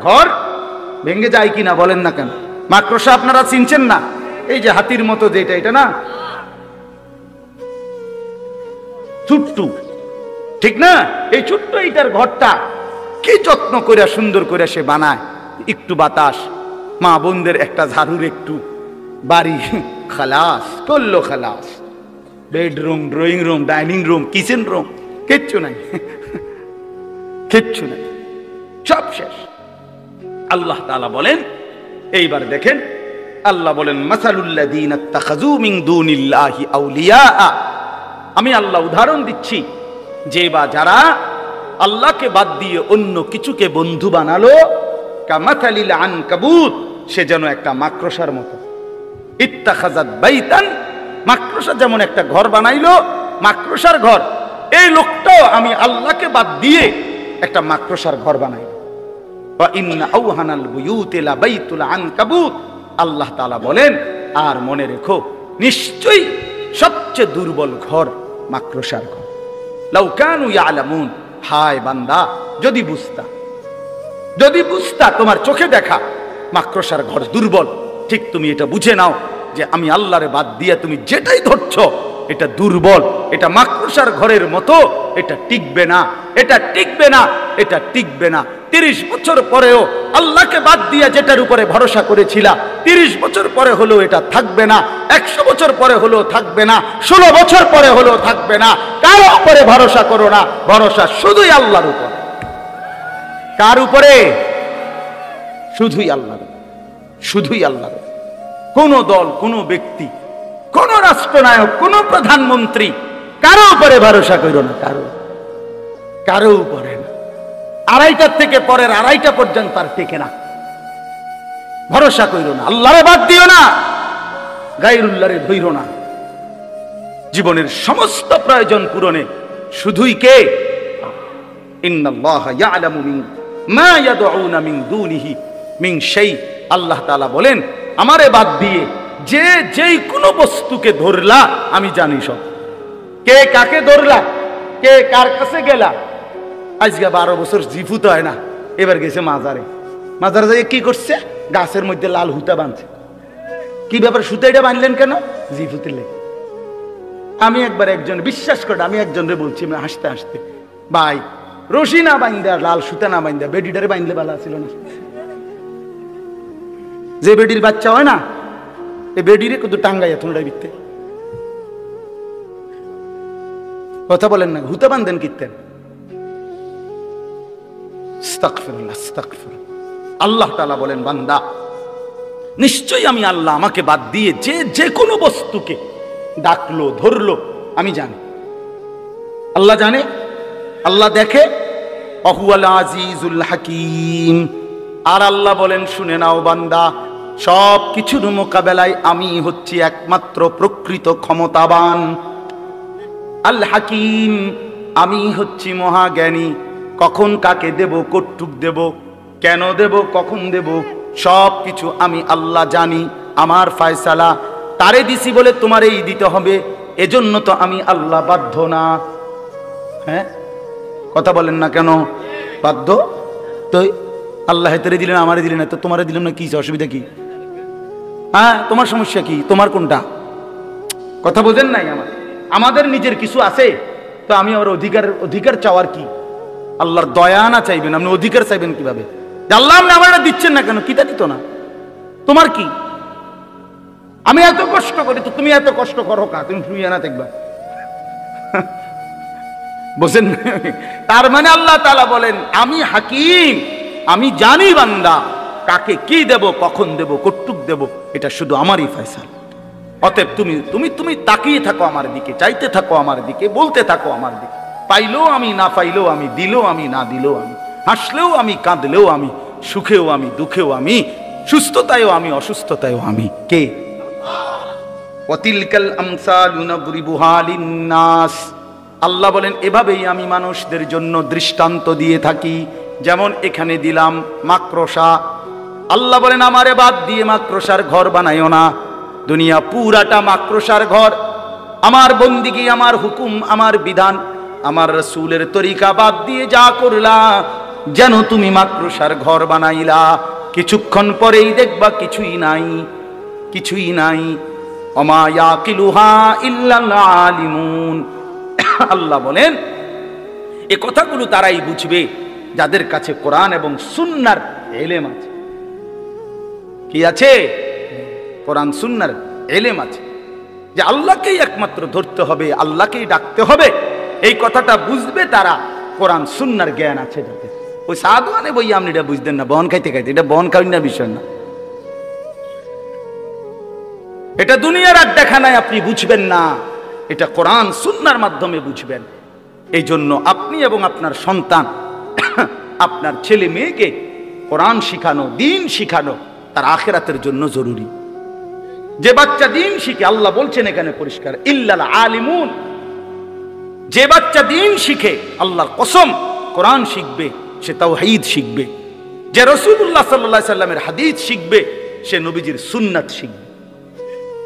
A: ঘর ভেঙে যায় কিনা বলেন না কেন? মাকড়সা আপনারা চিনছেন না? এই যে হাতির মতো যেটা, এটা না ছোট্টু, ঠিক না? এই ছোট্ট এইটার ঘরটা কি যত্ন করে সুন্দর করে সে বানায়। একটু বাতাস, মা বোনদের একটা ঝাড়ুর একটু বাড়ি, খালাস করলো, খালাস। Bedroom, drawing room, dining room, kitchen room, কিচ্ছু নাই, কিচ্ছু নাই, সব শেষ। আল্লাহ তাআলা বলেন, এইবার দেখেন, আল্লাহ বলেন মাসালুল্লাযীনা ইত্তাখাযু মিন দুনিল্লাহি আউলিয়া, আমি আল্লাহ উদাহরণ দিচ্ছি যে বা যারা আল্লাহকে বাদ দিয়ে অন্য কিছুকে বন্ধু বানালো, কামাথালিল আনকাবুত, সে যেন একটা মাকড়সার মতো। ইত্তাখাযাত বাইতান, মাকড়সা যেমন একটা ঘর বানাইলো, মাকড়সার ঘর। এই লোকটাও আমি আল্লাহকে বাদ দিয়ে একটা মাকড়সার ঘর বানাইলো। ওয়া ইন্না আওহানাল বুয়ুতি লা বাইতুল আনকাবুত, আল্লাহ তাআলা বলেন আর মনে রেখো নিশ্চয়ই সবচেয়ে দুর্বল ঘর মাকড়সার ঘর। লাউ কানু ইয়ালামুন, হায় বান্দা যদি বুঝতা, যদি বুঝতা, তোমার চোখে দেখা মাকড়সার ঘর দুর্বল, ঠিক তুমি এটা বুঝে নাও যে আমি আল্লাহরে বাদ দিয়ে তুমি যেটাই ধরছো এটা দুর্বল, এটা মাকড়সার ঘরের মতো, এটা টিকবে না, এটা টিকবে না, এটা টিকবে না। 30 বছর পরেও আল্লাহকে বাদ দিয়ে যেটার উপরে ভরসা করেছিলা, 30 বছর পরে হলেও এটা থাকবে না, 100 বছর পরে হলেও থাকবে না, 16 বছর পরে হলেও থাকবে না। কার উপরে ভরসা করো না, ভরসা শুধুই আল্লাহর উপরে। কার উপরে? শুধুই আল্লাহর, শুধুই আল্লাহর। কোন দল, কোন ব্যক্তি, কোন রাষ্ট্রনায়ক, কোন প্রধানমন্ত্রী, কারো উপরে ভরসা করো না, কারো কারো উপরে না। 2:30 থেকে পরের 2:30 পর্যন্ত আর টেকে না। ভরসা করো না, আল্লাহরে বাদ দিও না, গায়রুল্লাহরে ধইরো না। জীবনের সমস্ত প্রয়োজন পূরণে শুধুই কে? ইন্নাল্লাহা ইয়ালামু মা ইয়াদউনা মিন দুনিহি মিন শাই। আল্লাহ তাআলা বলেন আমারে বাদ দিয়ে যে যেই কোনো বস্তুকে ধরলা আমি জানি সব। কে কাকে ধরলা, কে কার কাছে গেলা। আজকে 12 বছর জিফুত হয় না, এবার গেছে মাজারে। মাজারে যাই কি করছে? গাছের মধ্যে লাল হুতা বাঁধছে। কি ব্যাপার, সুতাইটা বাঁধলেন কেন? জিফুতের লেগে। আমি একবার একজন, বিশ্বাস করে আমি একজনরে বলছি হাসতে হাসতে, ভাই রশি না বাইন্দা, লাল সুতা না বাইন্দা বেডিটারে বাইন্দলে ভালো ছিল না? যে বেডির বাচ্চা হয় না, এই বেডিরে কত টাঙ্গাইয়া তোমরা বিকতে। কথা বলেন না, হুতা বান্ধেন কিতেন। আস্তাগফিরুল্লাহ, আস্তাগফিরুল্লাহ। আল্লাহ তাআলা বলেন বান্দা নিশ্চয়ই আমি আল্লাহ আমাকে বাদ দিয়ে যে যে কোনো বস্তুকে ডাকলো, ধরলো আমি জানি। আল্লাহ জানে, আল্লাহ দেখে। ওয়াহুয়াল আজিজুল হাকিম। আর আল্লাহ বলেন শুনে নাও বান্দা, সব কিছুর মোকাবেলায় আমি হচ্ছি একমাত্র প্রকৃত ক্ষমতাবান। আল হাকিম, আমি হচ্ছি মহাজ্ঞানী। কখন কাকে দেব, কটুক দেব, কেন দেব, কখন দেব, সব কিছু আমি আল্লাহ জানি। আমার ফয়সালা তারে দিছি বলে তোমার এই দিতে হবে, এজন্য তো আমি আল্লাহ বাধ্য না। হ্যাঁ, কথা বলেন না কেন? বাধ্য তো। আল্লাহ হেতরে দিলেন, আমারে দিলেন না, তো তোমারে দিলেন না, কি অসুবিধা কি? হ্যাঁ, তোমার সমস্যা কি? তোমার কোনটা? কথা বোঝেন নাই? আমাদের নিজের কিছু আছে তো আমি আমার অধিকার চাওয়ার কি? আল্লাহর দয়া না চাইবেন, আপনি অধিকার চাইবেন কিভাবে? আল্লাহ আপনি আমার দিচ্ছেন না কেন? কিতা দিত না? তোমার কি? আমি এত কষ্ট করি, তো তুমি এত কষ্ট করো কা? তুমি শুয়ে না দেখবা? বুঝেন? তার মানে আল্লাহ তাআলা বলেন আমি হাকিম, আমি জানি বান্দা কাকে কি দেব, কখন দেব, কটুক দেব, এটা শুধু আমারই ফয়সালা। অতএব তুমি তুমি তুমি তাকিয়ে থাকো আমার দিকে, চাইতে থাকো আমার দিকে, বলতে থাকো আমার দিকে। পাইলেও আমি, না পাইলেও আমি, দিলেও আমি, না দিলেও আমি, হাসলেও আমি, কাঁদলেও আমি, সুখেও আমি, দুঃখেও আমি, সুস্থতায়ও আমি, অসুস্থতায়ও আমি। কে? ওয়াতিলকাল আমসালু নাদরিবুহা লিন্নাস। আল্লাহ বলেন এভাবেই আমি মানুষদের জন্য দৃষ্টান্ত দিয়ে থাকি। যেমন এখানে দিলাম মাকড়সা। আল্লাহ বলেন আমারে বাদ দিয়ে মাকড়সার ঘর বানাইও না। দুনিয়া পুরাটা মাকড়সার ঘর। আমার বন্দিগি, আমার হুকুম, আমার বিধান, আমার রাসূলের তরিকা বাদ দিয়ে যা করলা, যেন তুমি মাকড়সার ঘর বানাইলা। কিছুক্ষণ পরেই দেখবা কিছুই নাই, কিছুই নাই। ওমা ইয়াকিলুহা ইল্লাল আলিমুন। আল্লাহ বলেন এ কথাগুলো তারাই বুঝবে যাদের কাছে কোরআন এবং সুন্নাহর ইলম আছে। কি আছে? কোরআন সুন্নাহর ইলম আছে, যে আল্লাহকেই একমাত্র ধরতে হবে, আল্লাহকেই ডাকতে হবে। এই কথাটা বুঝবে তারা, কোরআন সুন্নাহর জ্ঞান আছে যাদের। ওই সাধুয়ানে বই আপনি এটা বুঝতেন না, বন খাইতে খাইতে, এটা বন খাই না বিষয় না, এটা দুনিয়ার আড্ডাখানায় আপনি বুঝবেন না, এটা কোরআন সুন্নাহর মাধ্যমে বুঝবেন। এই জন্য আপনি এবং আপনার সন্তান, আপনার ছেলে মেয়েকে কোরআন শিখানো, দিন শিখানো তার আখিরাতের জন্য জরুরি। যে বাচ্চা দিন শিখে, আল্লাহ বলছেন এখানে পরিষ্কার, ইল্লাল আলিমুন, যে বাচ্চা দিন শিখে, আল্লাহর কসম কোরআন শিখবে, সে তাওহীদ শিখবে। যে রাসূলুল্লাহ সাল্লাল্লাহু আলাইহি সাল্লামের হাদিস শিখবে, সে নবীজির সুন্নাত শিখবে।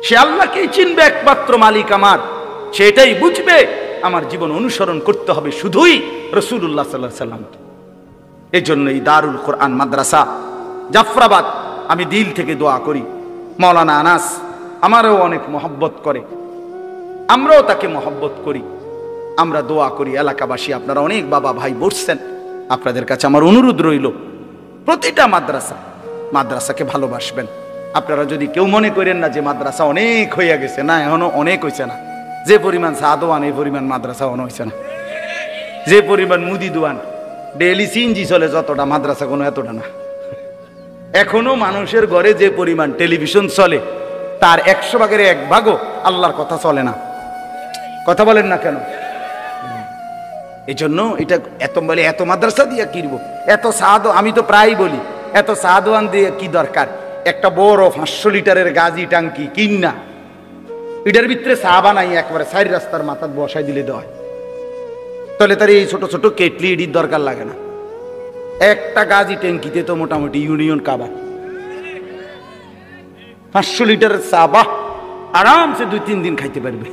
A: সে আল্লাহকেই চিনবে একমাত্র মালিক আমার, সে এটাই বুঝবে আমার জীবন অনুসরণ করতে হবে শুধুই রাসূলুল্লাহ সাল্লাল্লাহু আলাইহি সাল্লামকে। এই জন্য এই দারুল কোরআন মাদ্রাসা জাফরাবাদ, আমি দিল থেকে দোয়া করি, মাওলানা আনাস আমারও অনেক মহব্বত করে, আমরাও তাকে মহব্বত করি। আমরা দোয়া করি এলাকাবাসী, আপনারা অনেক বাবা ভাই বসছেন, আপনাদের কাছে আমার অনুরোধ রইল প্রতিটা মাদ্রাসাকে ভালোবাসবেন। আপনারা যদি কেউ মনে করেন না যে মাদ্রাসা অনেক হইয়া গেছে, না, এখনো অনেক হয়েছে না। যে পরিমাণ সাদোয়ান এই পরিমাণ মাদ্রাসা অন হয়েছে না। যে পরিমাণ মুদি দোয়ান, ডেইলি সিএনজি চলে যতটা, মাদ্রাসা কোনো এতটা না। এখনো মানুষের ঘরে যে পরিমাণ টেলিভিশন চলে, তার 100 ভাগের 1 ভাগও আল্লাহর কথা চলে না। কথা বলেন না কেন? এই জন্য এটা এত বলে, এত মাদ্রাসা দিয়ে কিনবো, এত সাদ, আমি তো প্রায় বলি এত সাদওয়ান দিয়ে কি দরকার? একটা বড় 500 লিটারের গাজি টাঙ্কি কিন না, এটার ভিতরে চা বানাই একবারে 4 রাস্তার মাথায় বসাই দিলে দেয়, তাহলে তার এই ছোট ছোট কেটলি এডির দরকার লাগে না। একটা গাজি ট্যাঙ্কিতে তো মোটামুটি ইউনিয়ন কাবা 500 লিটারের চা, বাহ, আরামসে 2-3 দিন খাইতে পারবে।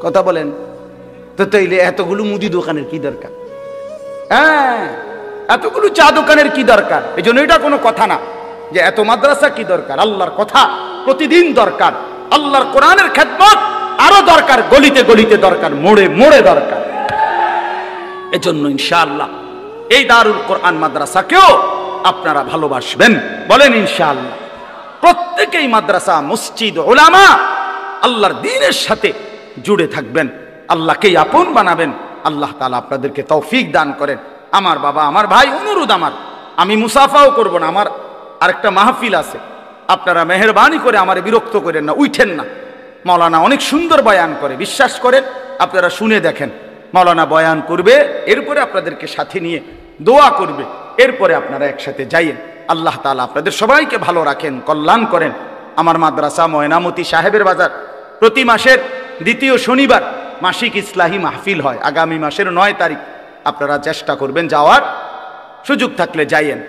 A: কথা বলেন তো, তাইলে এতগুলো মুদি দোকানের কি দরকার? হ্যাঁ, এতগুলো চা দোকানের কি দরকার? এই জন্য এটা কোনো কথা না যে এত মাদ্রাসা কি দরকার। আল্লাহর কথা প্রতিদিন দরকার, আল্লাহর কোরআনের খেদমত আরো দরকার, গলিতে গলিতে দরকার, মোড়ে মোড়ে দরকার। এজন্য ইনশাআল্লাহ এই দারুল কোরআন মাদ্রাসাকেও আপনারা ভালোবাসবেন, বলেন ইনশাআল্লাহ। প্রত্যেকেই মাদ্রাসা, মসজিদ, উলামা, আল্লাহর দ্বীনের সাথে জুড়ে থাকবেন, আল্লাহকেই আপন বানাবেন। আল্লাহ তাআলা আপনাদেরকে তৌফিক দান করেন। আমার বাবা, আমার ভাই, অনুরোধ আমার, আমি মুসাফাও করব না, আমার আরেকটা মাহফিল আছে, আপনারা মেহেরবানি করে আমারে বিরক্ত করেন না, উঠেন না। মাওলানা অনেক সুন্দর বয়ান করে, বিশ্বাস করেন, আপনারা শুনে দেখেন। মাওলানা বয়ান করবে, এরপরে আপনাদেরকে সাথে নিয়ে দোয়া করবে, এরপরে আপনারা একসাথে যাইয়েন। আল্লাহ তাআলা আপনাদের সবাইকে ভালো রাখেন, কল্যাণ করেন। আমার মাদ্রাসা ময়নামতি সাহেবের বাজার প্রতি মাসের 2য় শনিবার মাসিক ইসলাহি মাহফিল হয়। আগামী মাসের 9 তারিখ আপনারা চেষ্টা করবেন যাওয়ার, সুযোগ থাকলে যাইয়েন।